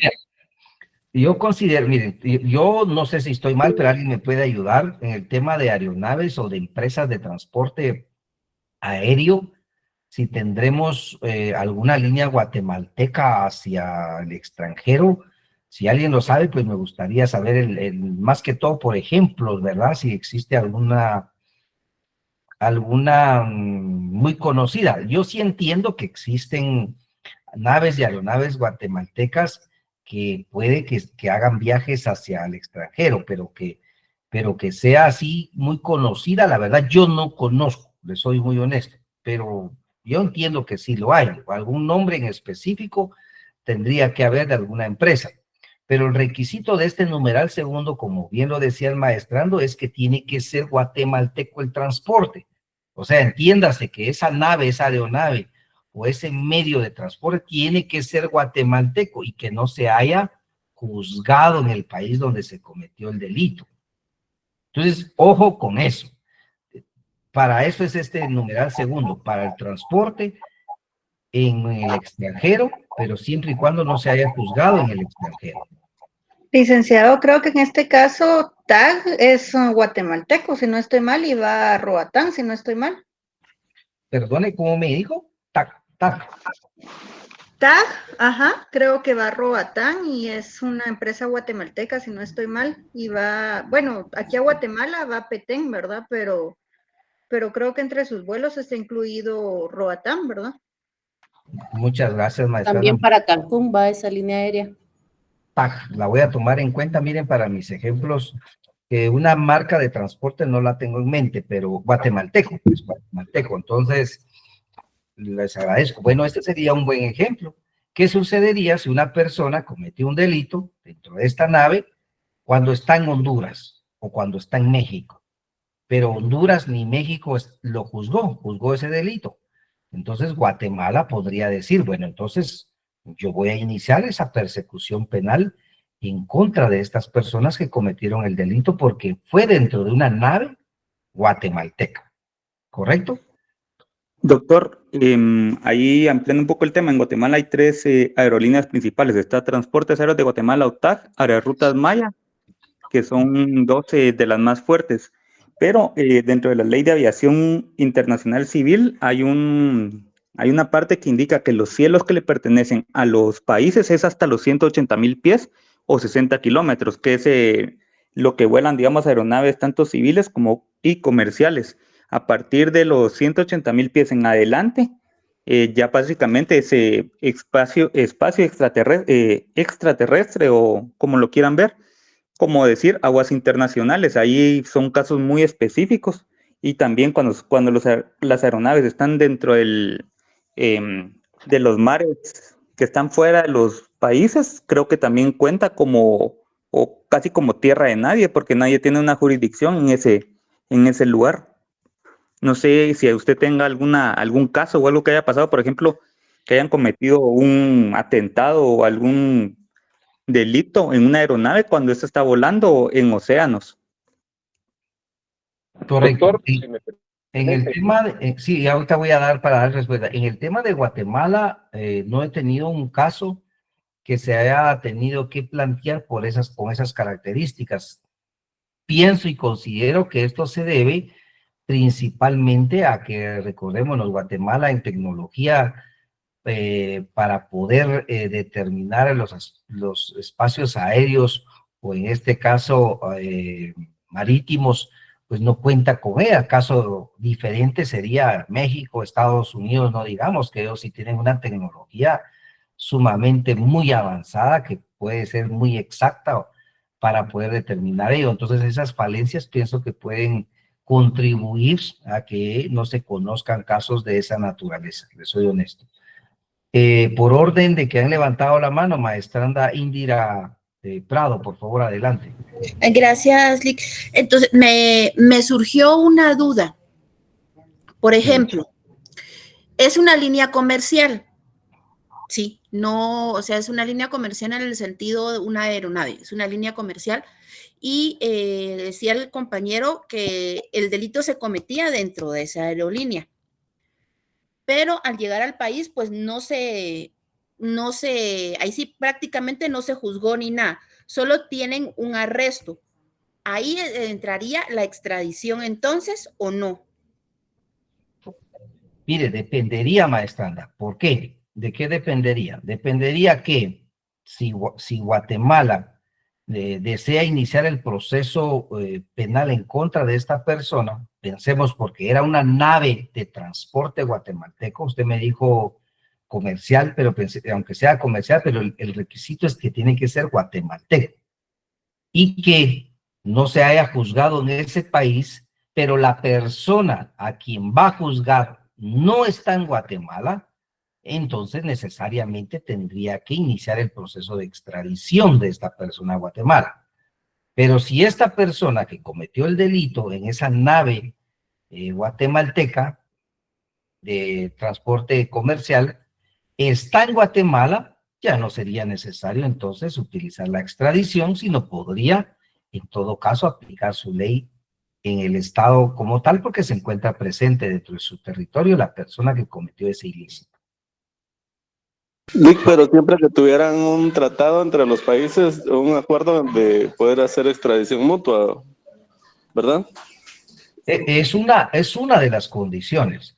Yo considero, miren, yo no sé si estoy mal, pero alguien me puede ayudar en el tema de aeronaves o de empresas de transporte aéreo, si tendremos alguna línea guatemalteca hacia el extranjero. Si alguien lo sabe, pues me gustaría saber, más que todo por ejemplos, ¿verdad? Si existe alguna muy conocida. Yo sí entiendo que existen naves y aeronaves guatemaltecas que puede que hagan viajes hacia el extranjero, pero que sea así muy conocida, la verdad yo no conozco, le soy muy honesto, pero yo entiendo que sí lo hay, algún nombre en específico tendría que haber de alguna empresa, pero el requisito de este numeral segundo, como bien lo decía el maestrando, es que tiene que ser guatemalteco el transporte, o sea, entiéndase que esa nave, esa aeronave, o ese medio de transporte tiene que ser guatemalteco y que no se haya juzgado en el país donde se cometió el delito. Entonces, ojo con eso. Para eso es este numeral segundo, para el transporte en el extranjero, pero siempre y cuando no se haya juzgado en el extranjero. Licenciado, creo que en este caso TAG es guatemalteco, si no estoy mal, y va a Roatán, si no estoy mal. Perdone, ¿cómo me dijo? TAG. TAG, ajá, creo que va a Roatán y es una empresa guatemalteca, si no estoy mal, y va, bueno, aquí a Guatemala va a Petén, ¿verdad? Pero creo que entre sus vuelos está incluido Roatán, ¿verdad? Muchas gracias, maestra. También para Cancún va esa línea aérea. TAG, la voy a tomar en cuenta, miren, para mis ejemplos, que una marca de transporte no la tengo en mente, pero guatemalteco, pues guatemalteco, entonces les agradezco. Bueno, este sería un buen ejemplo. ¿Qué sucedería si una persona cometió un delito dentro de esta nave cuando está en Honduras o cuando está en México? Pero Honduras ni México lo juzgó ese delito. Entonces Guatemala podría decir, bueno, entonces yo voy a iniciar esa persecución penal en contra de estas personas que cometieron el delito porque fue dentro de una nave guatemalteca, ¿correcto? Doctor, ahí ampliando un poco el tema, en Guatemala hay 3 aerolíneas principales. Está Transportes Aéreos de Guatemala, OTAG, Aerorrutas Maya, que son 12 de las más fuertes. Pero dentro de la Ley de Aviación Internacional Civil hay una parte que indica que los cielos que le pertenecen a los países es hasta los 180,000 pies o 60 kilómetros, que es lo que vuelan, digamos, aeronaves tanto civiles como y comerciales. A partir de los 180,000 pies en adelante, ya básicamente ese espacio extraterrestre o como lo quieran ver, como decir, aguas internacionales. Ahí son casos muy específicos y también cuando las aeronaves están dentro de los mares que están fuera de los países, creo que también cuenta como o casi como tierra de nadie, porque nadie tiene una jurisdicción en ese lugar. No sé si usted tenga algún caso o algo que haya pasado, por ejemplo, que hayan cometido un atentado o algún delito en una aeronave cuando ésta está volando en océanos. Correcto. Doctor, Sí. si me En el tema, sí, ahorita voy a dar para dar respuesta. En el tema de Guatemala, no he tenido un caso que se haya tenido que plantear con esas características. Pienso y considero que esto se debe principalmente a que, recordémonos, Guatemala en tecnología para poder determinar los espacios aéreos o en este caso marítimos, pues no cuenta con ella. Caso diferente sería México, Estados Unidos, no digamos que ellos sí tienen una tecnología sumamente muy avanzada que puede ser muy exacta para poder determinar ello. Entonces esas falencias pienso que pueden contribuir a que no se conozcan casos de esa naturaleza, les soy honesto. Por orden de que han levantado la mano, maestranda Indira Prado, por favor, adelante. Gracias, Lick. Entonces, me surgió una duda. Por ejemplo, es una línea comercial. Sí, no, o sea, es una línea comercial en el sentido de una aeronave, es una línea comercial. Y decía el compañero que el delito se cometía dentro de esa aerolínea. Pero al llegar al país, pues ahí sí prácticamente no se juzgó ni nada, solo tienen un arresto. ¿Ahí entraría la extradición entonces o no? Mire, dependería, maestranda. ¿Por qué? ¿De qué dependería? Dependería que si Guatemala desea iniciar el proceso penal en contra de esta persona, pensemos porque era una nave de transporte guatemalteco, usted me dijo comercial, pero aunque sea comercial, pero el requisito es que tiene que ser guatemalteco y que no se haya juzgado en ese país, pero la persona a quien va a juzgar no está en Guatemala, entonces necesariamente tendría que iniciar el proceso de extradición de esta persona a Guatemala. Pero si esta persona que cometió el delito en esa nave guatemalteca de transporte comercial está en Guatemala, ya no sería necesario entonces utilizar la extradición, sino podría en todo caso aplicar su ley en el estado como tal, porque se encuentra presente dentro de su territorio la persona que cometió ese ilícito. Lick, pero siempre que tuvieran un tratado entre los países, un acuerdo de poder hacer extradición mutua, ¿verdad? Es una de las condiciones,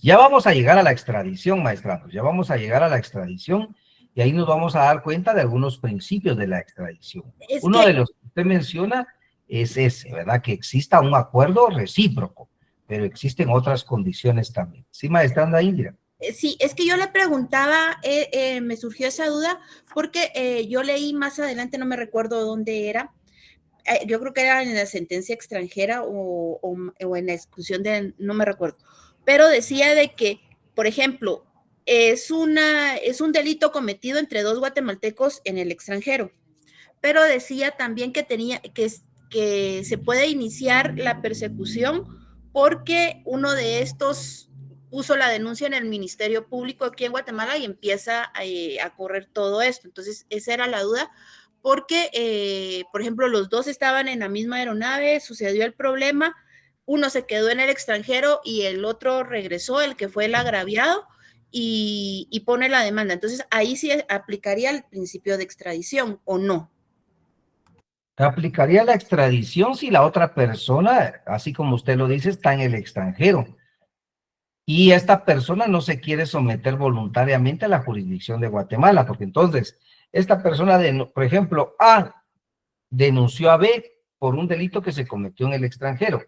Ya vamos a llegar a la extradición, maestranos, ya vamos a llegar a la extradición y ahí nos vamos a dar cuenta de algunos principios de la extradición. Uno de los que usted menciona es ese, ¿verdad? Que exista un acuerdo recíproco, pero existen otras condiciones también. ¿Sí, maestranda Indira? Sí, es que yo le preguntaba, me surgió esa duda, porque yo leí más adelante, no me recuerdo dónde era, yo creo que era en la sentencia extranjera o en la exclusión de, no me recuerdo, pero decía de que, por ejemplo, es un delito cometido entre dos guatemaltecos en el extranjero, pero decía también que que se puede iniciar la persecución porque uno de estos puso la denuncia en el Ministerio Público aquí en Guatemala y empieza a correr todo esto. Entonces, esa era la duda, porque, por ejemplo, los dos estaban en la misma aeronave, sucedió el problema, uno se quedó en el extranjero y el otro regresó, el que fue el agraviado, y pone la demanda. Entonces, ahí sí aplicaría el principio de extradición, ¿o no? Aplicaría la extradición si la otra persona, así como usted lo dice, está en el extranjero y esta persona no se quiere someter voluntariamente a la jurisdicción de Guatemala, porque entonces esta persona, por ejemplo, A denunció a B por un delito que se cometió en el extranjero,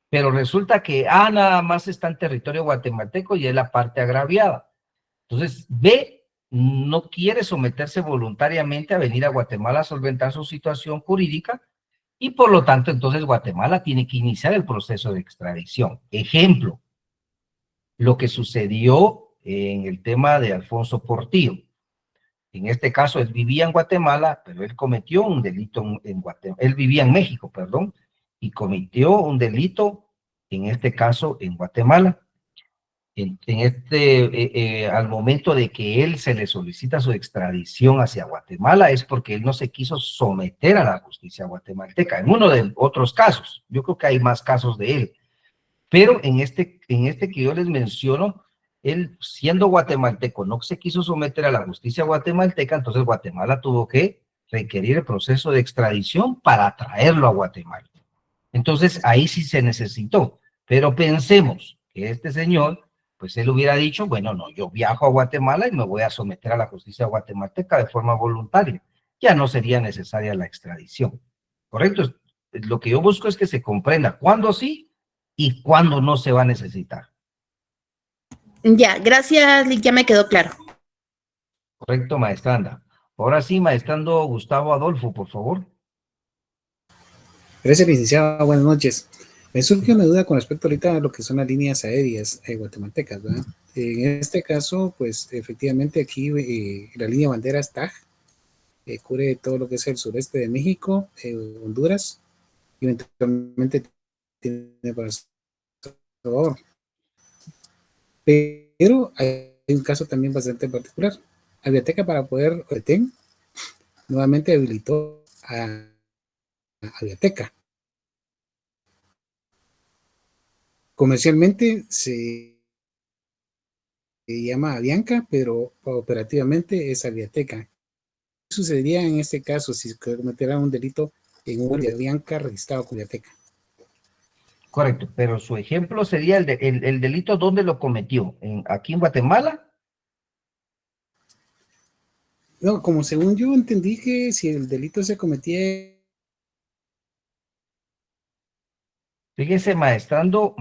pero resulta que A nada más está en territorio guatemalteco y es la parte agraviada. Entonces B no quiere someterse voluntariamente a venir a Guatemala a solventar su situación jurídica y por lo tanto entonces Guatemala tiene que iniciar el proceso de extradición. Ejemplo, lo que sucedió en el tema de Alfonso Portillo. En este caso, él vivía en Guatemala, pero él cometió un delito en Guatemala. Él vivía en México, perdón, y cometió un delito, en este caso, en Guatemala. al momento de que él se le solicita su extradición hacia Guatemala, es porque él no se quiso someter a la justicia guatemalteca. En uno de otros casos, yo creo que hay más casos de él, pero en este que yo les menciono, él siendo guatemalteco no se quiso someter a la justicia guatemalteca, entonces Guatemala tuvo que requerir el proceso de extradición para traerlo a Guatemala. Entonces ahí sí se necesitó, pero pensemos que este señor, pues él hubiera dicho, bueno, no, yo viajo a Guatemala y me voy a someter a la justicia guatemalteca de forma voluntaria. Ya no sería necesaria la extradición, ¿correcto? Lo que yo busco es que se comprenda cuándo sí y cuándo no se va a necesitar. Ya, gracias, Lick, ya me quedó claro. Correcto, maestranda. Ahora sí, maestrando Gustavo Adolfo, por favor. Gracias, licenciado. Buenas noches. Me surge una duda con respecto ahorita a lo que son las líneas aéreas guatemaltecas, ¿verdad? En este caso, pues efectivamente aquí la línea bandera es TAG, cubre todo lo que es el sureste de México, Honduras, y eventualmente tiene para El Salvador. Pero hay un caso también bastante particular. Aviateca, para poder OETEN, nuevamente habilitó a Aviateca. Comercialmente se llama Avianca, pero operativamente es Aviateca. ¿Qué sucedería en este caso si cometiera un delito en un vuelo de Avianca registrado con Aviateca? Correcto, pero su ejemplo sería el delito, ¿dónde lo cometió? ¿Aquí en Guatemala? No, como según yo entendí que si el delito se cometía... Fíjese, maestrando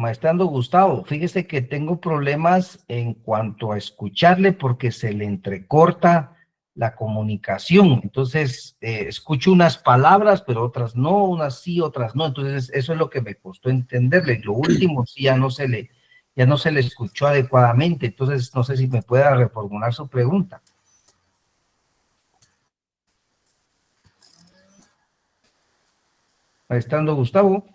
Gustavo, fíjese que tengo problemas en cuanto a escucharle porque se le entrecorta la comunicación. Entonces, escucho unas palabras, pero otras no, unas sí, otras no. Entonces, eso es lo que me costó entenderle. Lo último sí ya no se le escuchó adecuadamente. Entonces, no sé si me pueda reformular su pregunta. Maestrando Gustavo.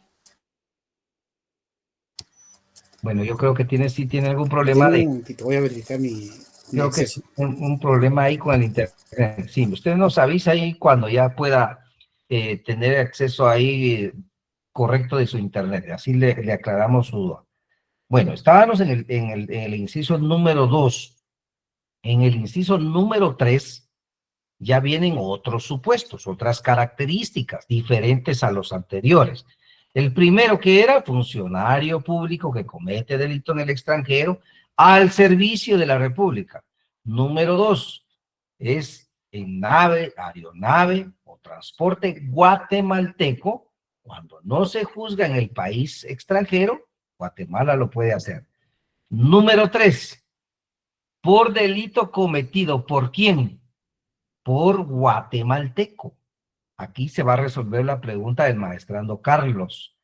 Bueno, yo creo que sí tiene algún problema de... Un momentito, voy a verificar mi creo acceso. Que un problema ahí con el internet. Sí, usted nos avisa ahí cuando ya pueda tener acceso ahí correcto de su internet. Así le aclaramos su duda. Bueno, estábamos en el inciso número 2. En el inciso número 3 ya vienen otros supuestos, otras características diferentes a los anteriores. El primero que era funcionario público que comete delito en el extranjero al servicio de la República. Número 2 es en nave, aeronave o transporte guatemalteco. Cuando no se juzga en el país extranjero, Guatemala lo puede hacer. Número 3, por delito cometido, ¿por quién? Por guatemalteco. Aquí se va a resolver la pregunta del maestrando Carlos.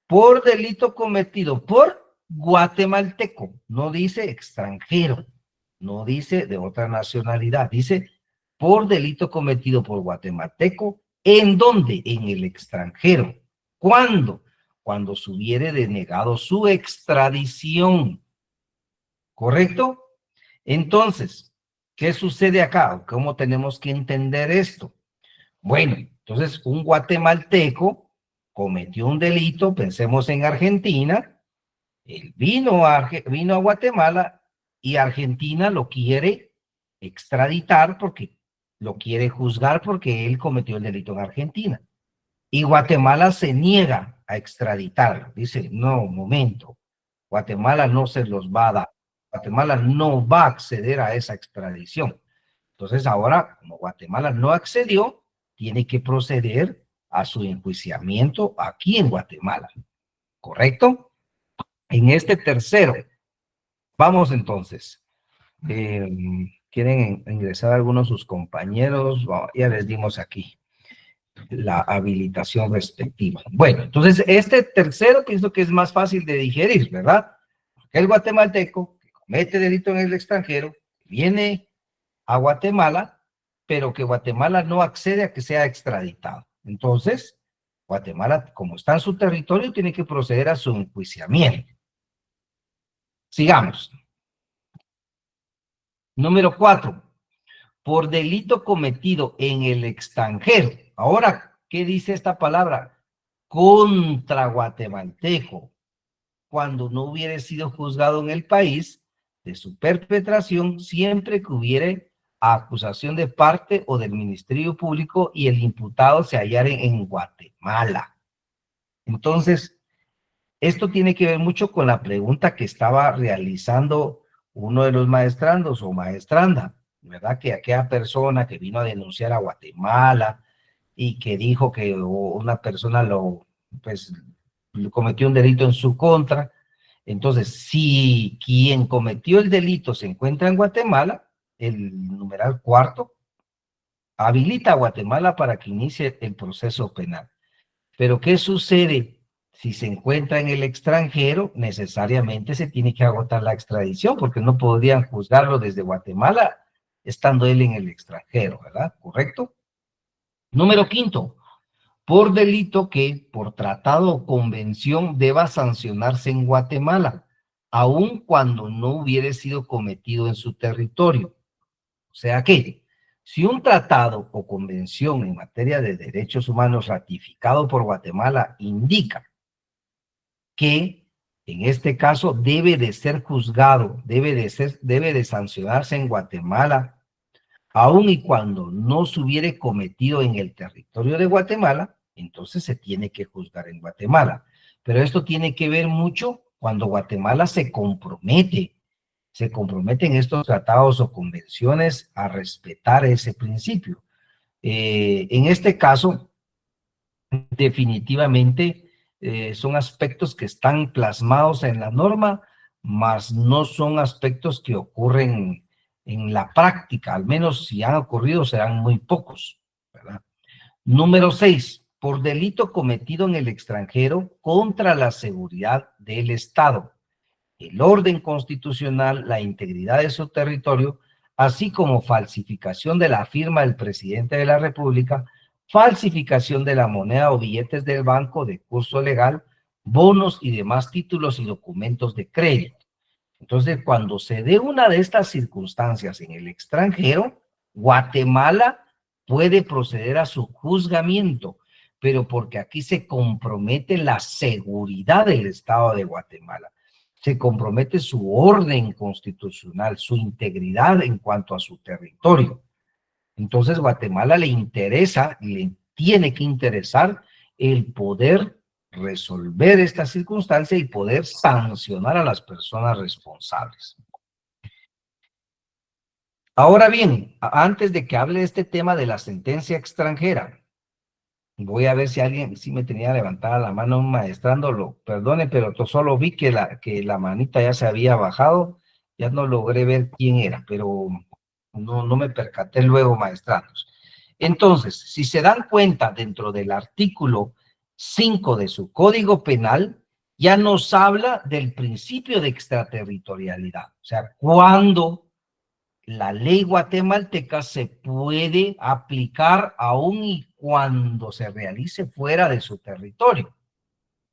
Por delito cometido por guatemalteco, no dice extranjero, no dice de otra nacionalidad, dice por delito cometido por guatemalteco. ¿En dónde? En el extranjero. ¿Cuándo? Cuando se hubiere denegado su extradición. ¿Correcto? Entonces, ¿qué sucede acá? ¿Cómo tenemos que entender esto? Bueno, entonces un guatemalteco cometió un delito, pensemos en Argentina, él vino a Guatemala y Argentina lo quiere extraditar porque lo quiere juzgar porque él cometió el delito en Argentina. Y Guatemala se niega a extraditarlo. Dice, no, un momento, Guatemala no se los va a dar. Guatemala no va a acceder a esa extradición. Entonces ahora, como Guatemala no accedió, tiene que proceder a su enjuiciamiento aquí en Guatemala. ¿Correcto? En este tercero, vamos entonces. ¿Quieren ingresar algunos de sus compañeros? Bueno, ya les dimos aquí la habilitación respectiva. Bueno, entonces este tercero pienso que es más fácil de digerir, ¿verdad? Porque el guatemalteco que comete delito en el extranjero viene a Guatemala, pero que Guatemala no accede a que sea extraditado. Entonces, Guatemala, como está en su territorio, tiene que proceder a su enjuiciamiento. Sigamos. Número 4, por delito cometido en el extranjero. Ahora, ¿qué dice esta palabra? Contra guatemalteco, cuando no hubiere sido juzgado en el país de su perpetración, siempre que hubiere acusación de parte o del Ministerio Público y el imputado se hallare en Guatemala. Entonces, esto tiene que ver mucho con la pregunta que estaba realizando uno de los maestrandos o maestranda, ¿verdad? Que aquella persona que vino a denunciar a Guatemala y que dijo que una persona pues, cometió un delito en su contra. Entonces, si quien cometió el delito se encuentra en Guatemala, el numeral 4 habilita a Guatemala para que inicie el proceso penal. Pero ¿qué sucede? Si se encuentra en el extranjero, necesariamente se tiene que agotar la extradición, porque no podrían juzgarlo desde Guatemala estando él en el extranjero, ¿verdad? ¿Correcto? Número 5, por delito que por tratado o convención deba sancionarse en Guatemala, aun cuando no hubiere sido cometido en su territorio. O sea que, si un tratado o convención en materia de derechos humanos ratificado por Guatemala indica que en este caso debe de ser juzgado, debe de sancionarse en Guatemala, aun y cuando no se hubiere cometido en el territorio de Guatemala, entonces se tiene que juzgar en Guatemala. Pero esto tiene que ver mucho cuando Guatemala se comprometen estos tratados o convenciones a respetar ese principio. En este caso, definitivamente son aspectos que están plasmados en la norma, mas no son aspectos que ocurren en la práctica, al menos si han ocurrido serán muy pocos, ¿verdad? Número 6, por delito cometido en el extranjero contra la seguridad del Estado, el orden constitucional, la integridad de su territorio, así como falsificación de la firma del presidente de la República, falsificación de la moneda o billetes del banco de curso legal, bonos y demás títulos y documentos de crédito. Entonces, cuando se dé una de estas circunstancias en el extranjero, Guatemala puede proceder a su juzgamiento, pero porque aquí se compromete la seguridad del Estado de Guatemala, se compromete su orden constitucional, su integridad en cuanto a su territorio. Entonces, Guatemala le interesa y le tiene que interesar el poder resolver esta circunstancia y poder sancionar a las personas responsables. Ahora bien, antes de que hable de este tema de la sentencia extranjera, voy a ver si alguien, si me tenía levantada la mano un maestrando, perdone, pero solo vi que la manita ya se había bajado, ya no logré ver quién era, pero no me percaté luego, maestrandos. Entonces, si se dan cuenta, dentro del artículo 5 de su Código Penal, ya nos habla del principio de extraterritorialidad. O sea, cuando la ley guatemalteca se puede aplicar aún y cuando se realice fuera de su territorio.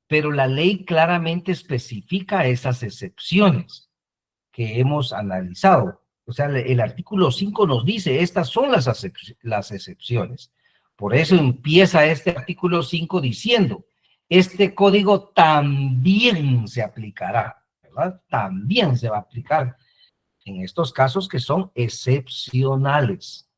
Pero la ley claramente especifica esas excepciones que hemos analizado. O sea, el artículo 5 nos dice, estas son las excepciones. Por eso empieza este artículo 5 diciendo, este código también se aplicará, ¿verdad? También se va a aplicar en estos casos que son excepcionales.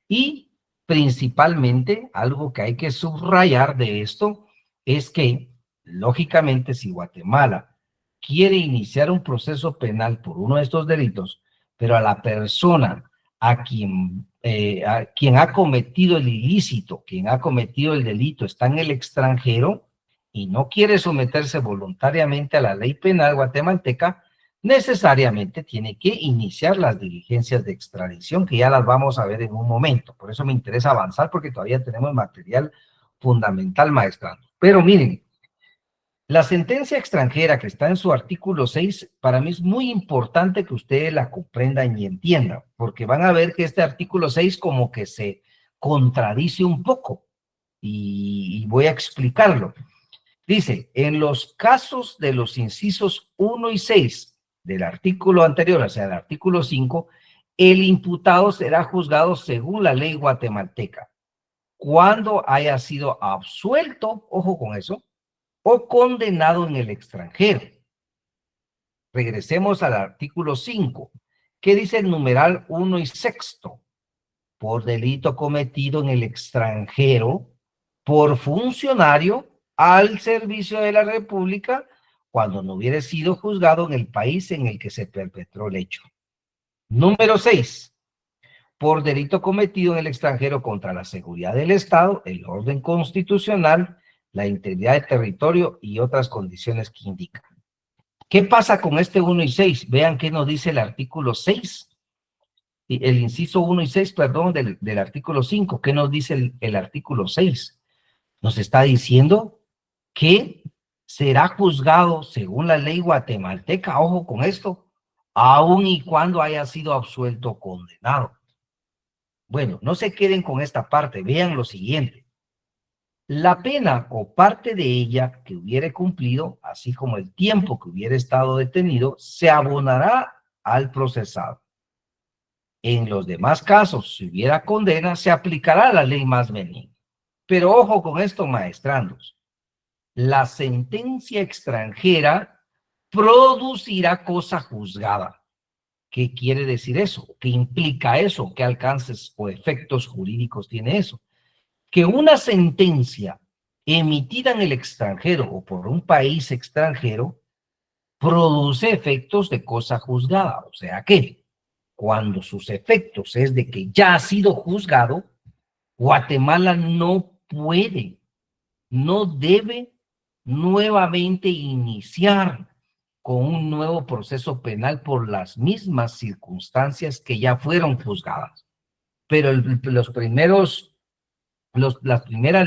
Y principalmente, algo que hay que subrayar de esto es que, lógicamente, si Guatemala quiere iniciar un proceso penal por uno de estos delitos, pero a la persona a quien ha cometido el ilícito, quien ha cometido el delito, está en el extranjero y no quiere someterse voluntariamente a la ley penal guatemalteca, necesariamente tiene que iniciar las diligencias de extradición, que ya las vamos a ver en un momento. Por eso me interesa avanzar, porque todavía tenemos material fundamental, maestrando. Pero miren, la sentencia extranjera que está en su artículo 6, para mí es muy importante que ustedes la comprendan y entiendan, porque van a ver que este artículo 6 como que se contradice un poco, y voy a explicarlo. Dice, en los casos de los incisos 1 y 6 del artículo anterior, o sea, el artículo 5, el imputado será juzgado según la ley guatemalteca cuando haya sido absuelto, ojo con eso, o condenado en el extranjero. Regresemos al artículo 5, que dice el numeral 1 y 6, por delito cometido en el extranjero por funcionario al servicio de la República cuando no hubiera sido juzgado en el país en el que se perpetró el hecho. Número 6, por delito cometido en el extranjero contra la seguridad del Estado, el orden constitucional, la integridad del territorio y otras condiciones que indican. ¿Qué pasa con este 1 y 6? Vean qué nos dice el artículo 6, el inciso 1 y 6, perdón, del artículo 5. ¿Qué nos dice el artículo 6? Nos está diciendo que será juzgado según la ley guatemalteca, ojo con esto, aun y cuando haya sido absuelto o condenado. Bueno, no se queden con esta parte, vean lo siguiente. La pena o parte de ella que hubiere cumplido, así como el tiempo que hubiera estado detenido, se abonará al procesado. En los demás casos, si hubiera condena, se aplicará la ley más benigna. Pero ojo con esto, maestrandos. La sentencia extranjera producirá cosa juzgada. ¿Qué quiere decir eso? ¿Qué implica eso? ¿Qué alcances o efectos jurídicos tiene eso? Que una sentencia emitida en el extranjero o por un país extranjero produce efectos de cosa juzgada. O sea que cuando sus efectos es de que ya ha sido juzgado, Guatemala no puede, no debe nuevamente iniciar con un nuevo proceso penal por las mismas circunstancias que ya fueron juzgadas. Pero las primeras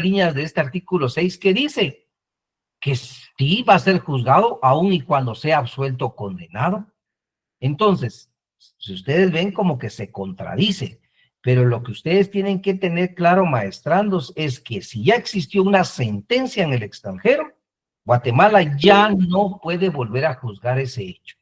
líneas de este artículo 6, ¿qué dice? Que sí va a ser juzgado aun y cuando sea absuelto o condenado. Entonces, si ustedes ven como que se contradice, pero lo que ustedes tienen que tener claro, maestrandos, es que si ya existió una sentencia en el extranjero, Guatemala ya no puede volver a juzgar ese hecho,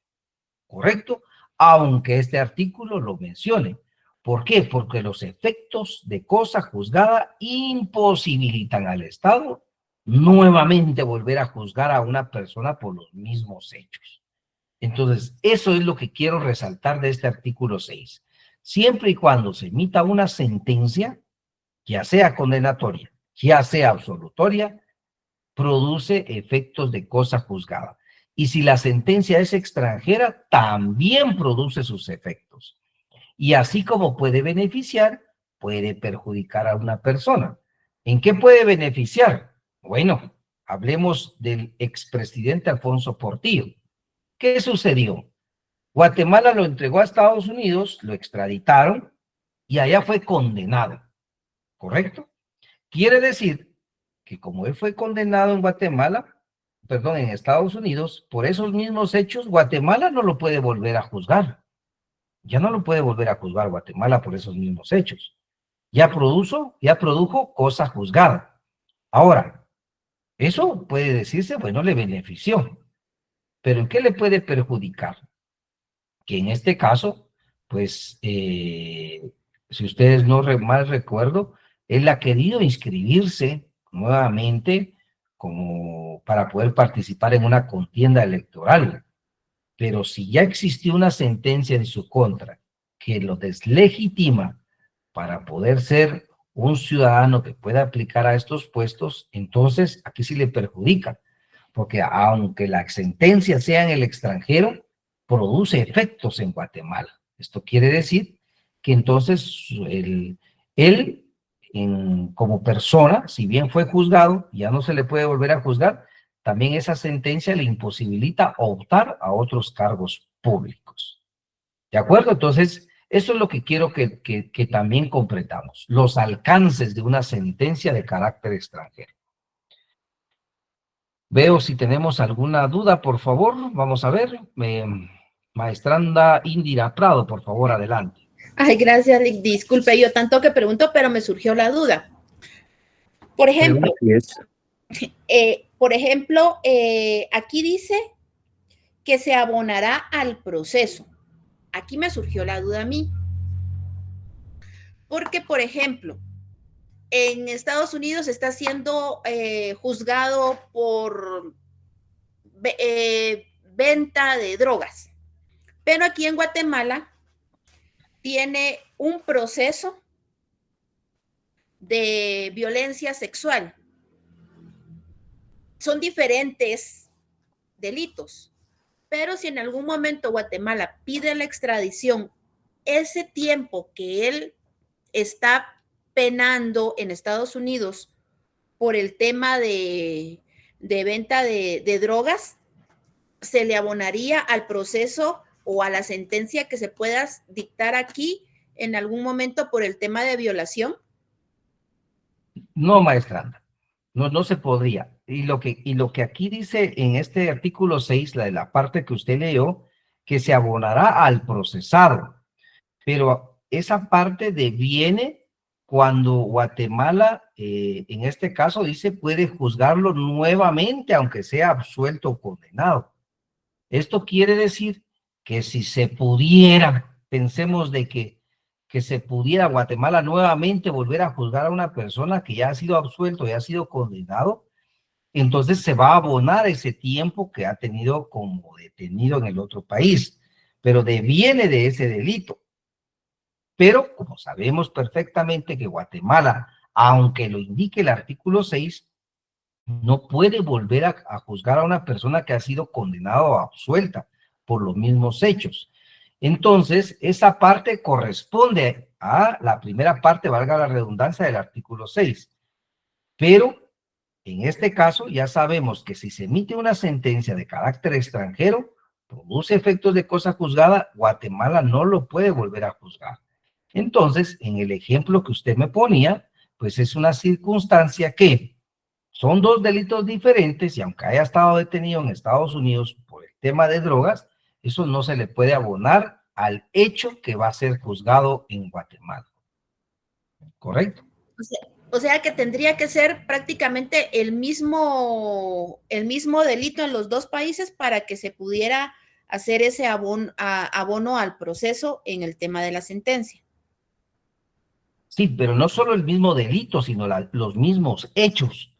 ¿correcto? Aunque este artículo lo mencione. ¿Por qué? Porque los efectos de cosa juzgada imposibilitan al Estado nuevamente volver a juzgar a una persona por los mismos hechos. Entonces, eso es lo que quiero resaltar de este artículo 6. Siempre y cuando se emita una sentencia, ya sea condenatoria, ya sea absolutoria, produce efectos de cosa juzgada. Y si la sentencia es extranjera, también produce sus efectos. Y así como puede beneficiar, puede perjudicar a una persona. ¿En qué puede beneficiar? Bueno, hablemos del expresidente Alfonso Portillo. ¿Qué sucedió? Guatemala lo entregó a Estados Unidos, lo extraditaron y allá fue condenado, ¿correcto? Quiere decir que como él fue condenado en en Estados Unidos, por esos mismos hechos, Guatemala no lo puede volver a juzgar. Ya no lo puede volver a juzgar Guatemala por esos mismos hechos. Ya produjo cosa juzgada. Ahora, eso puede decirse, bueno, le benefició. ¿Pero en qué le puede perjudicar? Que en este caso, pues, si ustedes no mal recuerdo, él ha querido inscribirse nuevamente como para poder participar en una contienda electoral. Pero si ya existió una sentencia en su contra que lo deslegitima para poder ser un ciudadano que pueda aplicar a estos puestos, entonces aquí sí le perjudica. Porque aunque la sentencia sea en el extranjero, produce efectos en Guatemala. Esto quiere decir que entonces él como persona, si bien fue juzgado, ya no se le puede volver a juzgar, también esa sentencia le imposibilita optar a otros cargos públicos. ¿De acuerdo? Entonces, eso es lo que quiero que también completamos, los alcances de una sentencia de carácter extranjero. Veo si tenemos alguna duda, por favor. Vamos a ver. Maestranda Indira Prado, por favor, adelante. Ay, gracias, Lick. Disculpe, yo tanto que pregunto, pero me surgió la duda. Por ejemplo, aquí dice que se abonará al proceso. Aquí me surgió la duda a mí. Porque, por ejemplo, en Estados Unidos está siendo juzgado por venta de drogas, pero aquí en Guatemala tiene un proceso de violencia sexual. Son diferentes delitos, pero si en algún momento Guatemala pide la extradición, ese tiempo que él está penando en Estados Unidos por el tema de venta de drogas, se le abonaría al proceso o a la sentencia que se pueda dictar aquí en algún momento por el tema de violación. No, maestra, no se podría. Y lo que aquí dice en este artículo 6, la parte que usted leyó, que se abonará al procesado, pero esa parte deviene cuando Guatemala, en este caso dice, puede juzgarlo nuevamente, aunque sea absuelto o condenado. Esto quiere decir que si se pudiera, pensemos de que se pudiera Guatemala nuevamente volver a juzgar a una persona que ya ha sido absuelto y ha sido condenado, entonces se va a abonar ese tiempo que ha tenido como detenido en el otro país, pero deviene de ese delito. Pero como sabemos perfectamente que Guatemala, aunque lo indique el artículo 6, no puede volver a juzgar a una persona que ha sido condenada o absuelta por los mismos hechos. Entonces, esa parte corresponde a la primera parte, valga la redundancia, del artículo 6. Pero, en este caso, ya sabemos que si se emite una sentencia de carácter extranjero, produce efectos de cosa juzgada, Guatemala no lo puede volver a juzgar. Entonces, en el ejemplo que usted me ponía, pues es una circunstancia que son dos delitos diferentes y aunque haya estado detenido en Estados Unidos por el tema de drogas, eso no se le puede abonar al hecho que va a ser juzgado en Guatemala. ¿Correcto? O sea que tendría que ser prácticamente el mismo delito en los dos países para que se pudiera hacer ese abono al proceso en el tema de la sentencia. Sí, pero no solo el mismo delito, sino los mismos hechos.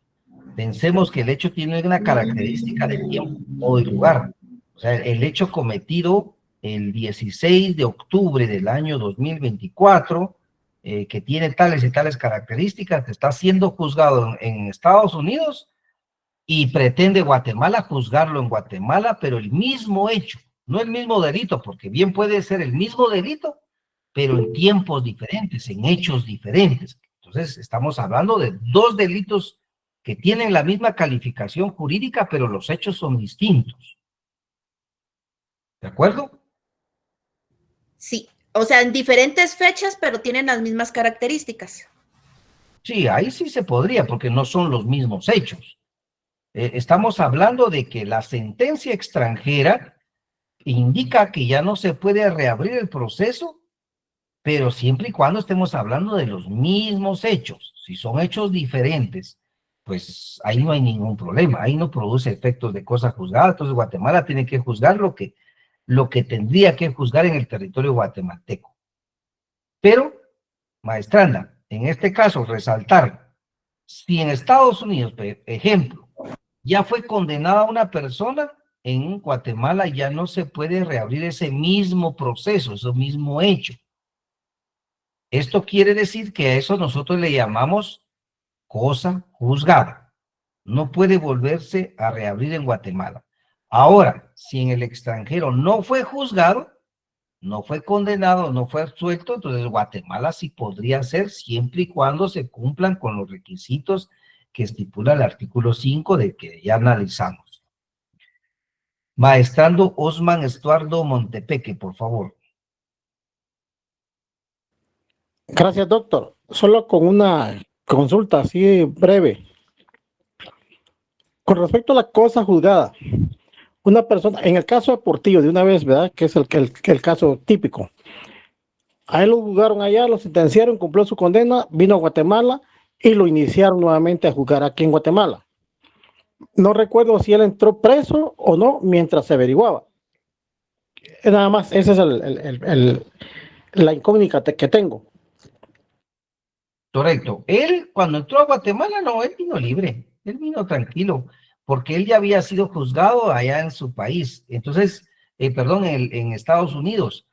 Pensemos que el hecho tiene una característica de tiempo o de lugar. O sea, el hecho cometido el 16 de octubre del año 2024, que tiene tales y tales características, está siendo juzgado en Estados Unidos y pretende Guatemala juzgarlo en Guatemala, pero el mismo hecho, no el mismo delito, porque bien puede ser el mismo delito, pero en tiempos diferentes, en hechos diferentes. Entonces, estamos hablando de dos delitos que tienen la misma calificación jurídica, pero los hechos son distintos. ¿De acuerdo? Sí, o sea, en diferentes fechas, pero tienen las mismas características. Sí, ahí sí se podría, porque no son los mismos hechos. Estamos hablando de que la sentencia extranjera indica que ya no se puede reabrir el proceso, pero siempre y cuando estemos hablando de los mismos hechos. Si son hechos diferentes, pues ahí no hay ningún problema, ahí no produce efectos de cosa juzgada. Entonces Guatemala tiene que juzgar lo que tendría que juzgar en el territorio guatemalteco. Pero, maestranda, en este caso resaltar, si en Estados Unidos, por ejemplo, ya fue condenada una persona, en Guatemala ya no se puede reabrir ese mismo proceso, ese mismo hecho. Esto quiere decir que a eso nosotros le llamamos cosa juzgada. No puede volverse a reabrir en Guatemala. Ahora, si en el extranjero no fue juzgado, no fue condenado, no fue absuelto, entonces Guatemala sí podría ser siempre y cuando se cumplan con los requisitos que estipula el artículo 5 de que ya analizamos. Maestrando Osman Estuardo Montepeque, por favor. Gracias, doctor. Solo con una consulta así breve. Con respecto a la cosa juzgada, una persona, en el caso de Portillo, de una vez, ¿verdad? Que es el caso típico. A él lo juzgaron allá, lo sentenciaron, cumplió su condena, vino a Guatemala y lo iniciaron nuevamente a juzgar aquí en Guatemala. No recuerdo si él entró preso o no mientras se averiguaba. Nada más, esa es la incógnita que tengo. Correcto. Él, cuando entró a Guatemala, no, él vino libre, él vino tranquilo, porque él ya había sido juzgado allá en su país, entonces, perdón, en Estados Unidos.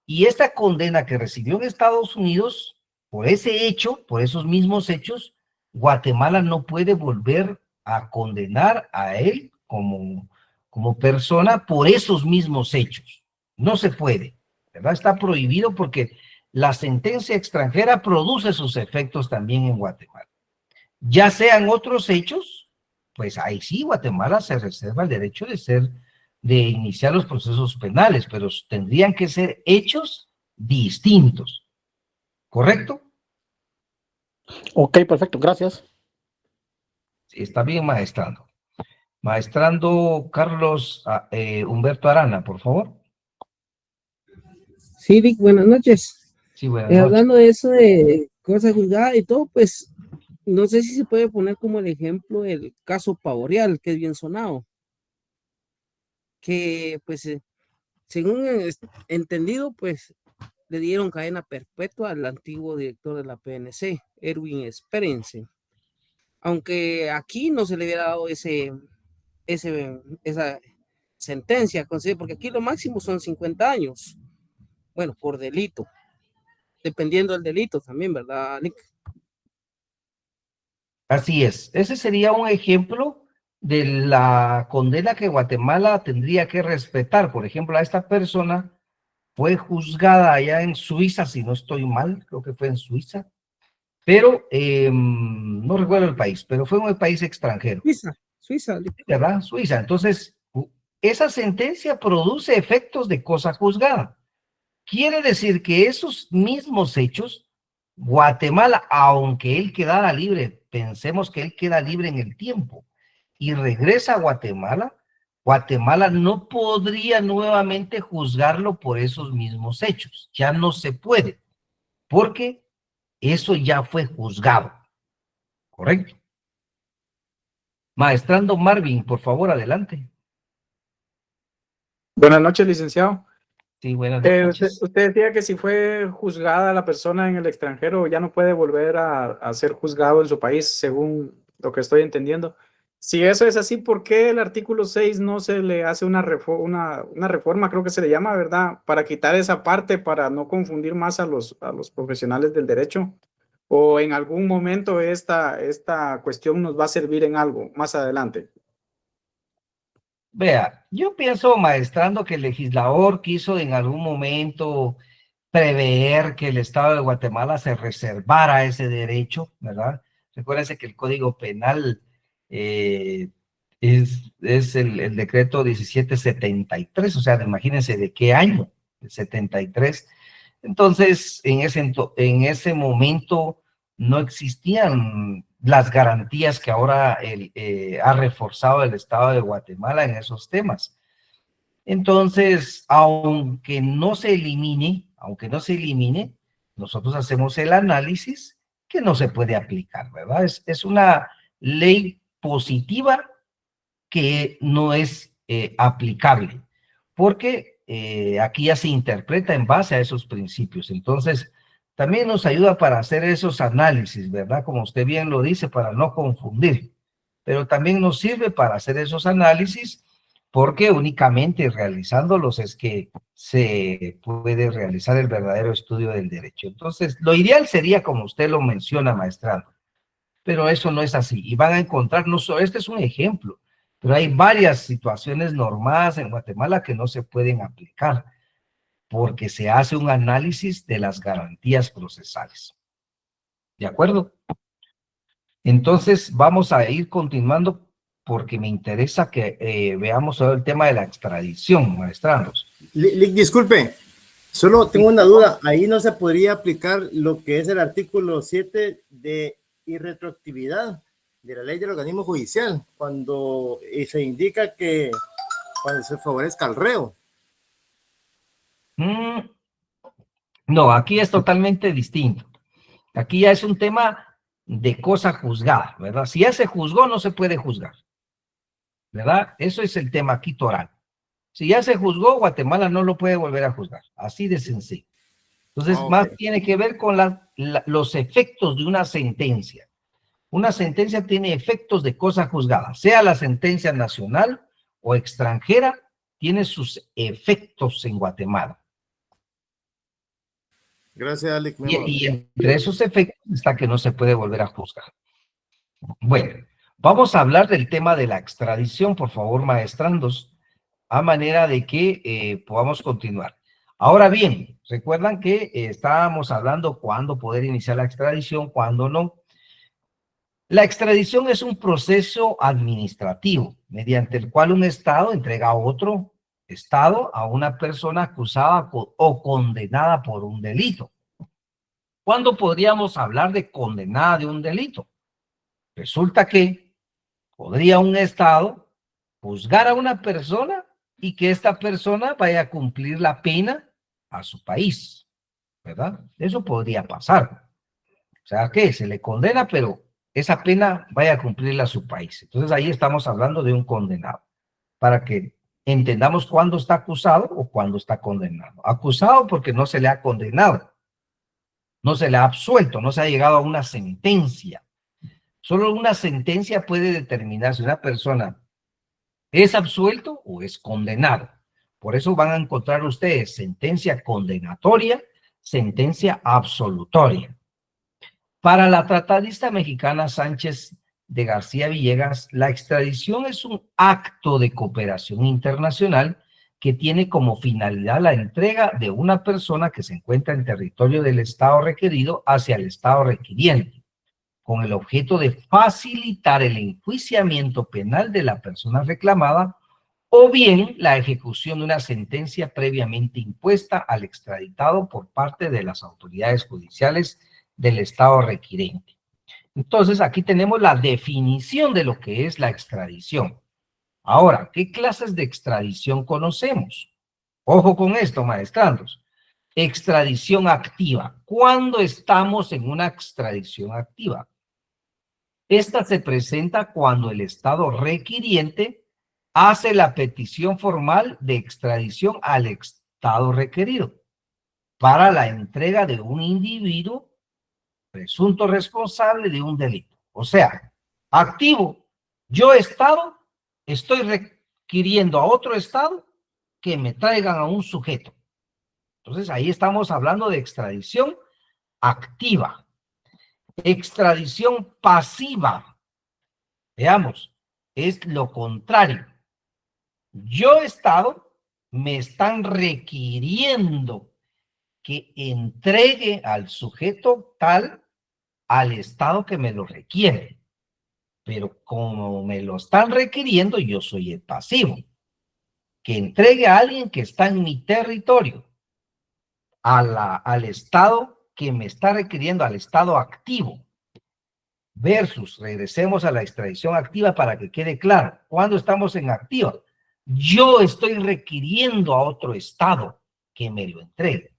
Y esta condena que recibió en Estados Unidos, por ese hecho, por esos mismos hechos, Guatemala no puede volver a condenar a él como persona por esos mismos hechos. No se puede, ¿verdad? Está prohibido porque la sentencia extranjera produce sus efectos también en Guatemala. Ya sean otros hechos, pues ahí sí Guatemala se reserva el derecho de iniciar los procesos penales, pero tendrían que ser hechos distintos, ¿correcto? Ok, perfecto, gracias. Sí, está bien, maestrando. Maestrando Carlos Humberto Arana, por favor. Sí, Vic, buenas noches. Sí, buenas noches. Hablando de eso de cosas juzgadas y todo, pues no sé si se puede poner como el ejemplo el caso Pavorial, que es bien sonado, que pues según entendido, pues le dieron cadena perpetua al antiguo director de la PNC, Erwin Spence, aunque aquí no se le hubiera dado esa sentencia, porque aquí lo máximo son 50 años, bueno, por delito, dependiendo del delito también, ¿verdad, Nick? Así es, ese sería un ejemplo de la condena que Guatemala tendría que respetar. Por ejemplo, a esta persona fue juzgada allá en Suiza, si no estoy mal, creo que fue en Suiza, pero no recuerdo el país, pero fue un país extranjero. Suiza. ¿Verdad? Suiza. Entonces, esa sentencia produce efectos de cosa juzgada. Quiere decir que esos mismos hechos, Guatemala, aunque él quedara libre, pensemos que él queda libre en el tiempo y regresa a Guatemala, Guatemala no podría nuevamente juzgarlo por esos mismos hechos. Ya no se puede, porque eso ya fue juzgado. ¿Correcto? Maestrando Marvin, por favor, adelante. Buenas noches, licenciado. Sí, buenas noches. Usted decía que si fue juzgada la persona en el extranjero, ya no puede volver a ser juzgado en su país, según lo que estoy entendiendo. Si eso es así, ¿por qué el artículo 6 no se le hace una reforma, creo que se le llama, ¿verdad? Para quitar esa parte, para no confundir más a los profesionales del derecho. ¿O en algún momento esta cuestión nos va a servir en algo más adelante? Vea, yo pienso, maestrando, que el legislador quiso en algún momento prever que el Estado de Guatemala se reservara ese derecho, ¿verdad? Recuérdense que el Código Penal es el decreto 1773, o sea, imagínense de qué año, el 73. Entonces, en ese momento no existían las garantías que ahora ha reforzado el Estado de Guatemala en esos temas. Entonces, aunque no se elimine, nosotros hacemos el análisis que no se puede aplicar, ¿verdad? Es una ley positiva que no es aplicable, porque aquí ya se interpreta en base a esos principios. Entonces, también nos ayuda para hacer esos análisis, ¿verdad? Como usted bien lo dice, para no confundir, pero también nos sirve para hacer esos análisis, porque únicamente realizándolos es que se puede realizar el verdadero estudio del derecho. Entonces, lo ideal sería, como usted lo menciona, maestrado, pero eso no es así. Y van a encontrar, no solo, este es un ejemplo, pero hay varias situaciones normadas en Guatemala que no se pueden aplicar, porque se hace un análisis de las garantías procesales. ¿De acuerdo? Entonces, vamos a ir continuando porque me interesa que veamos todo el tema de la extradición, maestranos. Disculpe, solo tengo una duda. Ahí no se podría aplicar lo que es el artículo 7 de irretroactividad de la ley del organismo judicial, cuando se indica que cuando se favorezca al reo. No, aquí es totalmente distinto. Aquí ya es un tema de cosa juzgada, ¿verdad? Si ya se juzgó, no se puede juzgar, ¿verdad? Eso es el tema aquí toral. Si ya se juzgó, Guatemala no lo puede volver a juzgar. Así de sencillo. Entonces, más tiene que ver con los efectos de una sentencia. Una sentencia tiene efectos de cosa juzgada, sea la sentencia nacional o extranjera, tiene sus efectos en Guatemala. Gracias, Alex. Y entre esos efectos está que no se puede volver a juzgar. Bueno, vamos a hablar del tema de la extradición, por favor, maestrandos, a manera de que podamos continuar. Ahora bien, recuerdan que estábamos hablando cuándo poder iniciar la extradición, cuándo no. La extradición es un proceso administrativo mediante el cual un Estado entrega a otro Estado a una persona acusada o condenada por un delito. ¿Cuándo podríamos hablar de condenada de un delito? Resulta que podría un Estado juzgar a una persona y que esta persona vaya a cumplir la pena a su país, ¿verdad? Eso podría pasar. O sea, que se le condena, pero esa pena vaya a cumplirla a su país. Entonces ahí estamos hablando de un condenado, para que entendamos cuándo está acusado o cuándo está condenado. Acusado porque no se le ha condenado, no se le ha absuelto, no se ha llegado a una sentencia. Solo una sentencia puede determinar si una persona es absuelto o es condenado. Por eso van a encontrar ustedes sentencia condenatoria, sentencia absolutoria. Para la tratadista mexicana Sánchez de García Villegas, la extradición es un acto de cooperación internacional que tiene como finalidad la entrega de una persona que se encuentra en territorio del Estado requerido hacia el Estado requiriente, con el objeto de facilitar el enjuiciamiento penal de la persona reclamada o bien la ejecución de una sentencia previamente impuesta al extraditado por parte de las autoridades judiciales del Estado requirente. Entonces, aquí tenemos la definición de lo que es la extradición. Ahora, ¿qué clases de extradición conocemos? Ojo con esto, maestrandos. Extradición activa. ¿Cuándo estamos en una extradición activa? Esta se presenta cuando el Estado requiriente hace la petición formal de extradición al Estado requerido para la entrega de un individuo presunto responsable de un delito. O sea, activo. Yo, Estado, estoy requiriendo a otro Estado que me traigan a un sujeto. Entonces, ahí estamos hablando de extradición activa. Extradición pasiva. Veamos, es lo contrario. Yo, Estado, me están requiriendo que entregue al sujeto tal al Estado que me lo requiere. Pero como me lo están requiriendo, yo soy el pasivo. Que entregue a alguien que está en mi territorio al Estado que me está requiriendo, al Estado activo. Versus, regresemos a la extradición activa para que quede claro. ¿Cuándo estamos en activa? Yo estoy requiriendo a otro Estado que me lo entregue.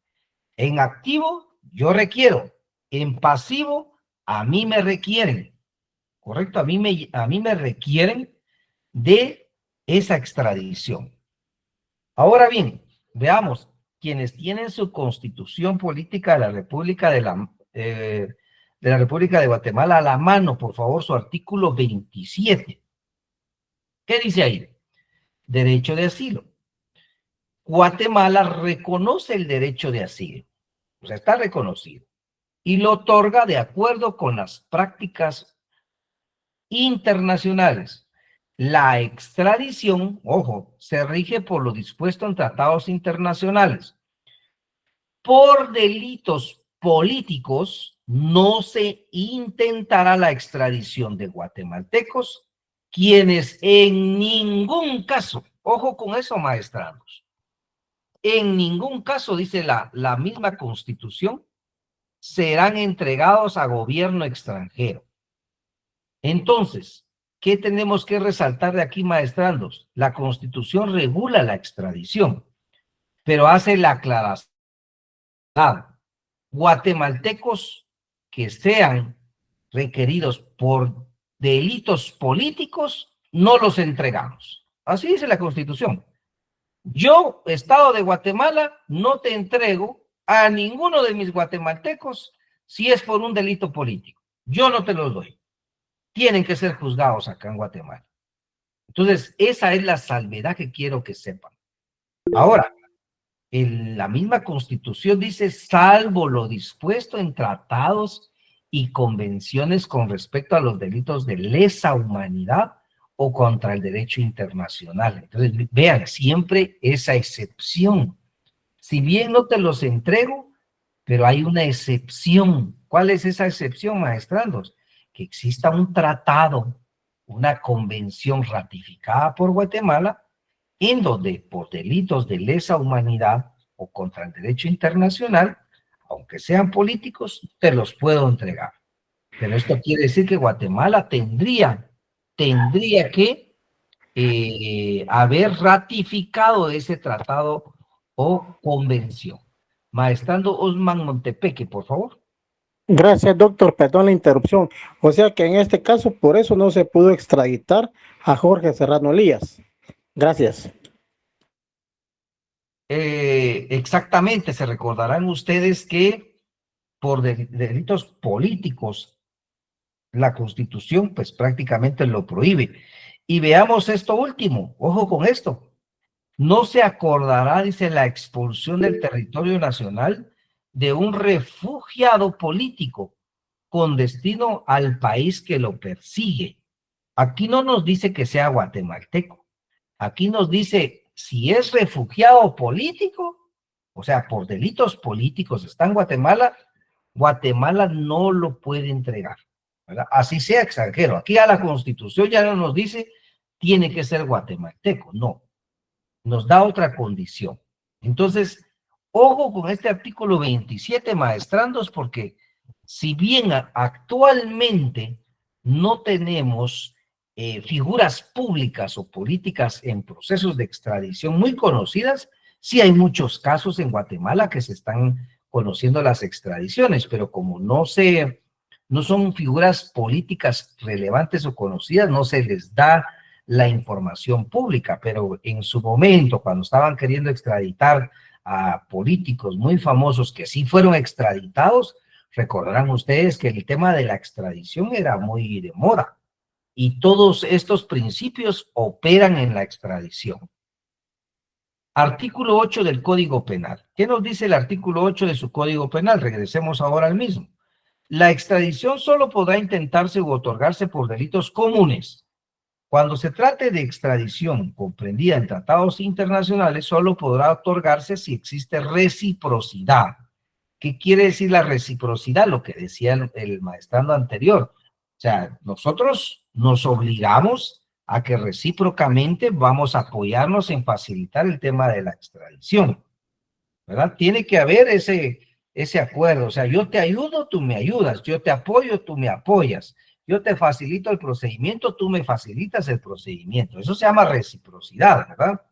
En activo, yo requiero. En pasivo, a mí me requieren. ¿Correcto? A mí me requieren de esa extradición. Ahora bien, veamos, quienes tienen su constitución política de la República de la República de Guatemala a la mano, por favor, su artículo 27. ¿Qué dice ahí? Derecho de asilo. Guatemala reconoce el derecho de asilo, o sea, está reconocido, y lo otorga de acuerdo con las prácticas internacionales. La extradición, ojo, se rige por lo dispuesto en tratados internacionales. Por delitos políticos no se intentará la extradición de guatemaltecos, quienes en ningún caso, ojo con eso, maestranos, en ningún caso, dice la misma Constitución, serán entregados a gobierno extranjero. Entonces, ¿qué tenemos que resaltar de aquí, maestrandos? La Constitución regula la extradición, pero hace la aclaración. Guatemaltecos que sean requeridos por delitos políticos, no los entregamos. Así dice la Constitución. Yo, Estado de Guatemala, no te entrego a ninguno de mis guatemaltecos si es por un delito político. Yo no te los doy. Tienen que ser juzgados acá en Guatemala. Entonces, esa es la salvedad que quiero que sepan. Ahora, la misma Constitución dice, salvo lo dispuesto en tratados y convenciones con respecto a los delitos de lesa humanidad o contra el derecho internacional. Entonces, vean, siempre esa excepción. Si bien no te los entrego, pero hay una excepción. ¿Cuál es esa excepción, maestrandos? Que exista un tratado, una convención ratificada por Guatemala, en donde por delitos de lesa humanidad o contra el derecho internacional, aunque sean políticos, te los puedo entregar. Pero esto quiere decir que Guatemala tendría que haber ratificado ese tratado o convención. Maestrando Osman Montepeque, por favor. Gracias, doctor. Perdón la interrupción. O sea que en este caso, por eso no se pudo extraditar a Jorge Serrano Elías. Gracias. Exactamente, se recordarán ustedes que por delitos políticos la Constitución pues prácticamente lo prohíbe. Y veamos esto último, ojo con esto. No se acordará, dice, la expulsión del territorio nacional de un refugiado político con destino al país que lo persigue. Aquí no nos dice que sea guatemalteco. Aquí nos dice, si es refugiado político, o sea, por delitos políticos está en Guatemala, Guatemala no lo puede entregar, ¿verdad? Así sea extranjero. Aquí a la Constitución ya no nos dice, tiene que ser guatemalteco, no. Nos da otra condición. Entonces, ojo con este artículo 27, maestrandos, porque si bien actualmente no tenemos figuras públicas o políticas en procesos de extradición muy conocidas, sí hay muchos casos en Guatemala que se están conociendo las extradiciones, pero como no son figuras políticas relevantes o conocidas, no se les da la información pública, pero en su momento, cuando estaban queriendo extraditar a políticos muy famosos que sí fueron extraditados, recordarán ustedes que el tema de la extradición era muy de moda y todos estos principios operan en la extradición. Artículo 8 del Código Penal. ¿Qué nos dice el artículo 8 de su Código Penal? Regresemos ahora al mismo. La extradición solo podrá intentarse u otorgarse por delitos comunes. Cuando se trate de extradición comprendida en tratados internacionales, solo podrá otorgarse si existe reciprocidad. ¿Qué quiere decir la reciprocidad? Lo que decía el maestrando anterior. O sea, nosotros nos obligamos a que recíprocamente vamos a apoyarnos en facilitar el tema de la extradición, ¿verdad? Tiene que haber ese acuerdo. O sea, yo te ayudo, tú me ayudas. Yo te apoyo, tú me apoyas. Yo te facilito el procedimiento, tú me facilitas el procedimiento. Eso se llama reciprocidad, ¿verdad?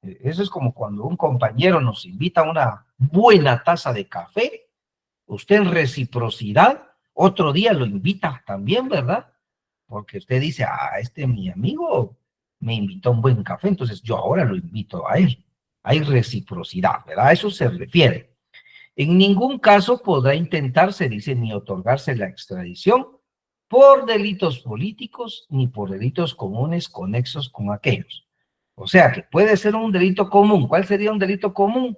Eso es como cuando un compañero nos invita a una buena taza de café. Usted en reciprocidad, otro día lo invita también, ¿verdad? Porque usted dice, mi amigo me invitó a un buen café, entonces yo ahora lo invito a él. Hay reciprocidad, ¿verdad? A eso se refiere. En ningún caso podrá intentarse, dice, ni otorgarse la extradición por delitos políticos ni por delitos comunes conexos con aquellos. O sea, que puede ser un delito común. ¿Cuál sería un delito común?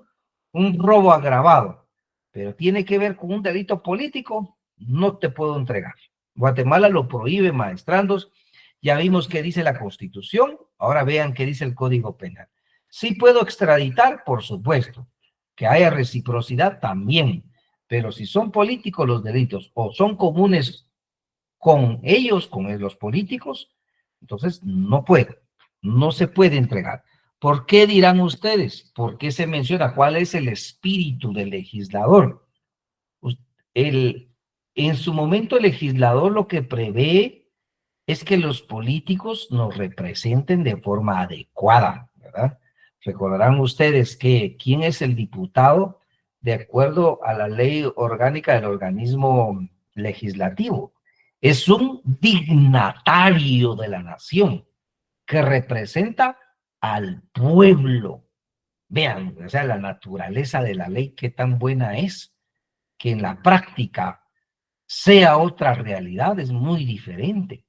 Un robo agravado. Pero tiene que ver con un delito político, no te puedo entregar. Guatemala lo prohíbe, maestrandos. Ya vimos qué dice la Constitución. Ahora vean qué dice el Código Penal. Sí puedo extraditar, por supuesto. Que haya reciprocidad también. Pero si son políticos los delitos o son comunes con ellos, con los políticos, entonces no se puede entregar. ¿Por qué dirán ustedes? ¿Por qué se menciona? ¿Cuál es el espíritu del legislador? En su momento el legislador lo que prevé es que los políticos nos representen de forma adecuada, ¿verdad? Recordarán ustedes que ¿quién es el diputado? De acuerdo a la ley orgánica del organismo legislativo. Es un dignatario de la nación que representa al pueblo. Vean, o sea, la naturaleza de la ley, qué tan buena es, que en la práctica sea otra realidad, es muy diferente.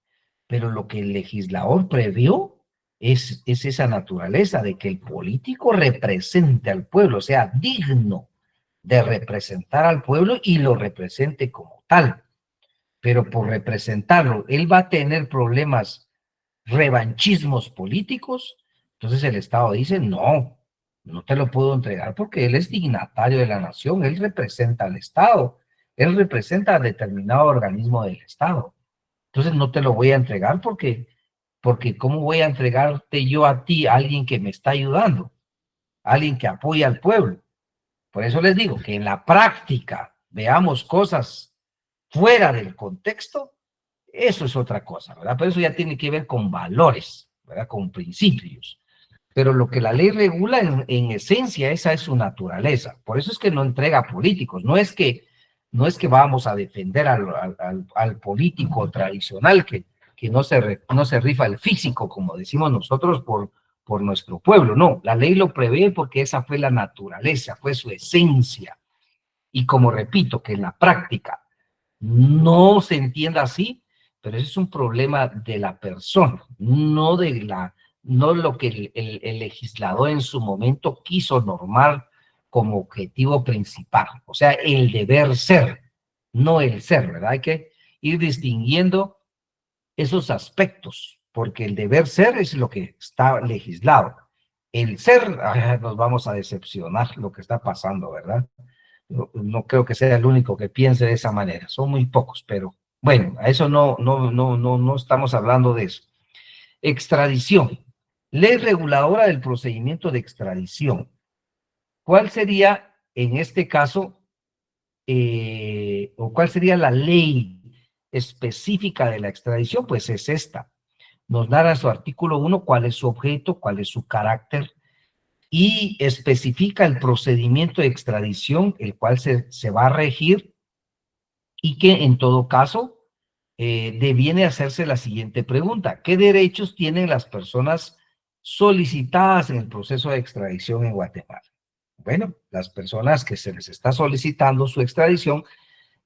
Pero lo que el legislador previó es esa naturaleza de que el político represente al pueblo, sea digno de representar al pueblo y lo represente como tal. Pero por representarlo, él va a tener problemas, revanchismos políticos. Entonces el Estado dice, no, no te lo puedo entregar porque él es dignatario de la nación, él representa al Estado, él representa a determinado organismo del Estado. Entonces no te lo voy a entregar porque ¿cómo voy a entregarte yo a ti, a alguien que me está ayudando, a alguien que apoya al pueblo? Por eso les digo que en la práctica veamos cosas fuera del contexto, eso es otra cosa, ¿verdad? Pero eso ya tiene que ver con valores, ¿verdad? Con principios. Pero lo que la ley regula en esencia, esa es su naturaleza. Por eso es que no entrega políticos. No es que vamos a defender al político tradicional que no se rifa el físico, como decimos nosotros, por nuestro pueblo. No, la ley lo prevé porque esa fue la naturaleza, fue su esencia. Y como repito, que en la práctica no se entienda así, pero ese es un problema de la persona, no lo que el legislador en su momento quiso normar como objetivo principal. O sea, el deber ser, no el ser, ¿verdad? Hay que ir distinguiendo esos aspectos, porque el deber ser es lo que está legislado. El ser, nos vamos a decepcionar lo que está pasando, ¿verdad? No creo que sea el único que piense de esa manera, son muy pocos, pero bueno, a eso no estamos hablando de eso. Extradición, ley reguladora del procedimiento de extradición. ¿Cuál sería en este caso, o cuál sería la ley específica de la extradición? Pues es esta. Nos narra su artículo 1 cuál es su objeto, cuál es su carácter, y especifica el procedimiento de extradición, el cual se va a regir, y que en todo caso deviene hacerse la siguiente pregunta: ¿qué derechos tienen las personas solicitadas en el proceso de extradición en Guatemala? Bueno, las personas que se les está solicitando su extradición,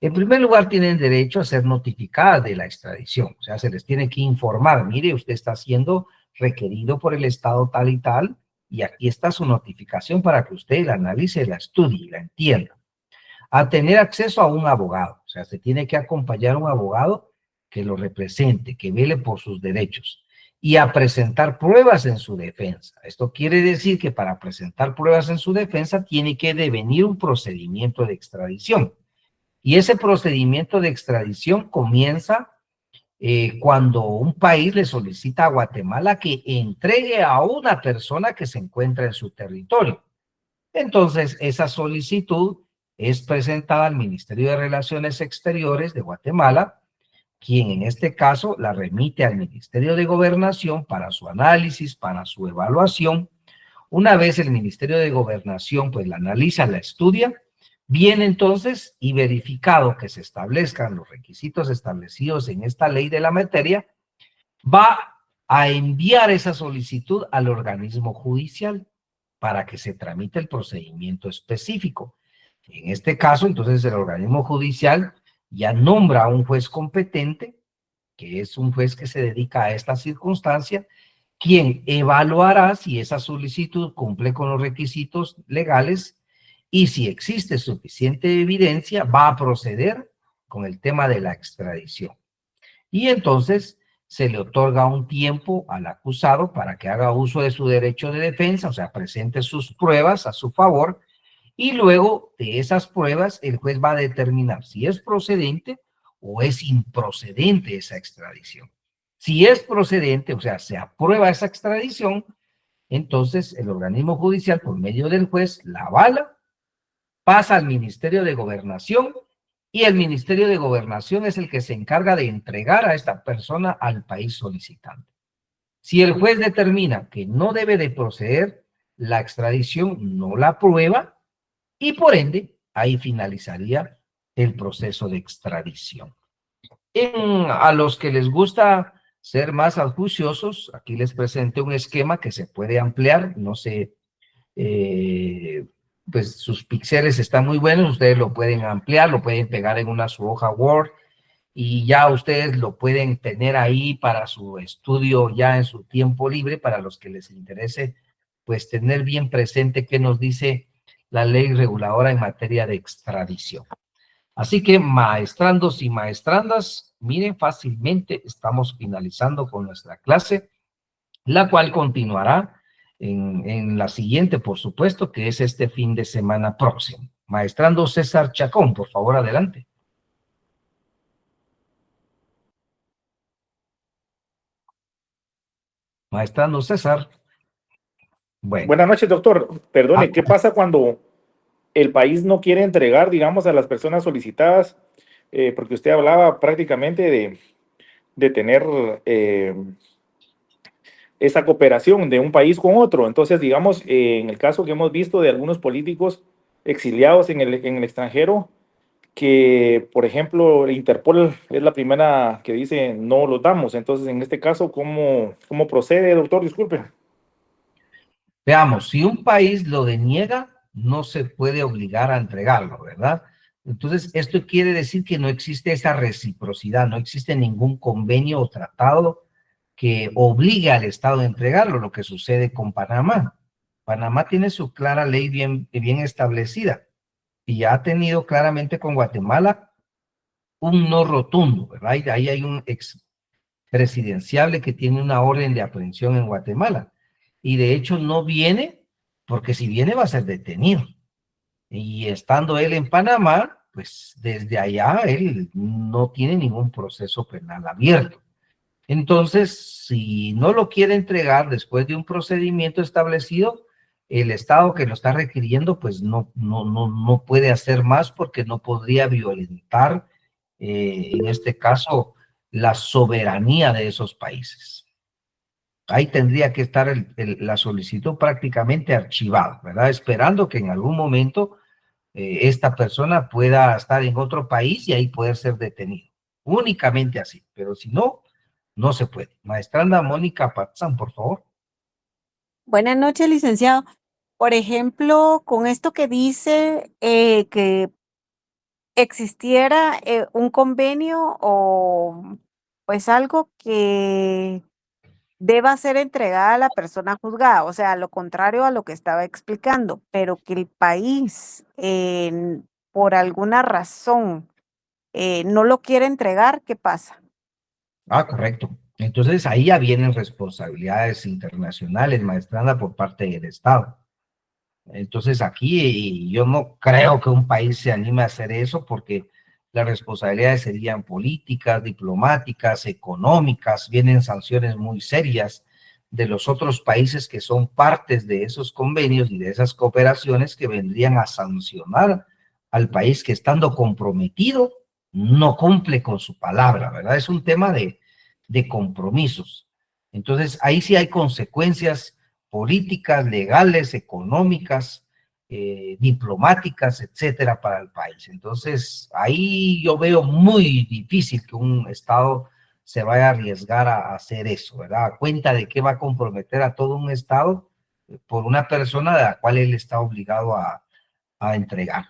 en primer lugar, tienen derecho a ser notificadas de la extradición. O sea, se les tiene que informar: mire, usted está siendo requerido por el Estado tal y tal, y aquí está su notificación para que usted la analice, la estudie y la entienda. A tener acceso a un abogado. O sea, se tiene que acompañar a un abogado que lo represente, que vele por sus derechos. Y a presentar pruebas en su defensa. Esto quiere decir que para presentar pruebas en su defensa tiene que devenir un procedimiento de extradición. Y ese procedimiento de extradición comienza cuando un país le solicita a Guatemala que entregue a una persona que se encuentra en su territorio. Entonces, esa solicitud es presentada al Ministerio de Relaciones Exteriores de Guatemala, quien en este caso la remite al Ministerio de Gobernación para su análisis, para su evaluación. Una vez el Ministerio de Gobernación pues la analiza, la estudia, bien entonces, y verificado que se establezcan los requisitos establecidos en esta ley de la materia, va a enviar esa solicitud al organismo judicial para que se tramite el procedimiento específico. En este caso, entonces, el organismo judicial ya nombra a un juez competente, que es un juez que se dedica a esta circunstancia, quien evaluará si esa solicitud cumple con los requisitos legales, y si existe suficiente evidencia, va a proceder con el tema de la extradición. Y entonces se le otorga un tiempo al acusado para que haga uso de su derecho de defensa, o sea, presente sus pruebas a su favor, y luego de esas pruebas el juez va a determinar si es procedente o es improcedente esa extradición. Si es procedente, o sea, se aprueba esa extradición, entonces el organismo judicial, por medio del juez, la avala, pasa al Ministerio de Gobernación, y el Ministerio de Gobernación es el que se encarga de entregar a esta persona al país solicitante. Si el juez determina que no debe de proceder, la extradición no la aprueba, y por ende, ahí finalizaría el proceso de extradición. A los que les gusta ser más acuciosos, aquí les presento un esquema que se puede ampliar, no sé pues sus píxeles están muy buenos, ustedes lo pueden ampliar, lo pueden pegar en su hoja Word, y ya ustedes lo pueden tener ahí para su estudio ya en su tiempo libre, para los que les interese, pues tener bien presente qué nos dice la ley reguladora en materia de extradición. Así que, maestrandos y maestrandas, miren, fácilmente estamos finalizando con nuestra clase, la cual continuará en la siguiente, por supuesto, que es este fin de semana próximo. Maestrando César Chacón, por favor, adelante. Maestrando César. Bueno. Buenas noches, doctor. Perdone, ¿qué pasa cuando el país no quiere entregar, digamos, a las personas solicitadas? Porque usted hablaba prácticamente de tener esa cooperación de un país con otro. Entonces, digamos, en el caso que hemos visto de algunos políticos exiliados en el extranjero, que, por ejemplo, Interpol es la primera que dice no los damos. Entonces, en este caso, ¿cómo procede, doctor? Disculpe. Veamos, si un país lo deniega, no se puede obligar a entregarlo, ¿verdad? Entonces, esto quiere decir que no existe esa reciprocidad, no existe ningún convenio o tratado que obligue al Estado a entregarlo, lo que sucede con Panamá. Panamá tiene su clara ley bien establecida y ha tenido claramente con Guatemala un no rotundo, ¿verdad? Ahí hay un expresidenciable que tiene una orden de aprehensión en Guatemala. Y de hecho no viene, porque si viene va a ser detenido. Y estando él en Panamá, pues desde allá él no tiene ningún proceso penal abierto. Entonces, si no lo quiere entregar después de un procedimiento establecido, el Estado que lo está requiriendo, pues no puede hacer más porque no podría violentar, en este caso, la soberanía de esos países. Ahí tendría que estar la solicitud prácticamente archivada, ¿verdad? Esperando que en algún momento esta persona pueda estar en otro país y ahí poder ser detenido. Únicamente así, pero si no, no se puede. Maestranda Mónica Patzán, por favor. Buenas noches, licenciado. Por ejemplo, con esto que dice que existiera un convenio o pues algo que deba ser entregada a la persona juzgada, o sea, lo contrario a lo que estaba explicando, pero que el país por alguna razón no lo quiere entregar, ¿qué pasa? Ah, correcto. Entonces ahí ya vienen responsabilidades internacionales, maestranda, por parte del Estado. Entonces aquí yo no creo que un país se anime a hacer eso porque las responsabilidades serían políticas, diplomáticas, económicas, vienen sanciones muy serias de los otros países que son partes de esos convenios y de esas cooperaciones que vendrían a sancionar al país que estando comprometido no cumple con su palabra, ¿verdad? Es un tema de compromisos. Entonces ahí sí hay consecuencias políticas, legales, económicas, diplomáticas, etcétera, para el país. Entonces, ahí yo veo muy difícil que un Estado se vaya a arriesgar a hacer eso, ¿verdad? A cuenta de que va a comprometer a todo un Estado por una persona de la cual él está obligado a entregar.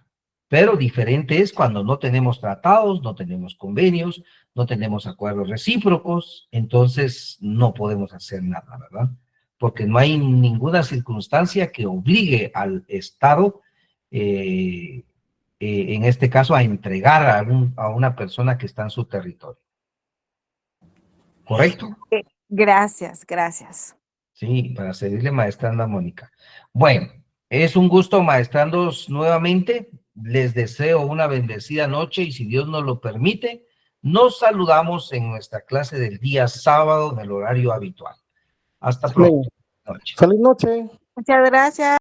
Pero diferente es cuando no tenemos tratados, no tenemos convenios, no tenemos acuerdos recíprocos, entonces no podemos hacer nada, ¿verdad? Porque no hay ninguna circunstancia que obligue al Estado, en este caso, a entregar a una persona que está en su territorio. ¿Correcto? Gracias, gracias. Sí, para servirle, maestranda Mónica. Bueno, es un gusto, maestrandos, nuevamente. Les deseo una bendecida noche y si Dios nos lo permite, nos saludamos en nuestra clase del día sábado en el horario habitual. Hasta pronto. Feliz noche. Muchas gracias.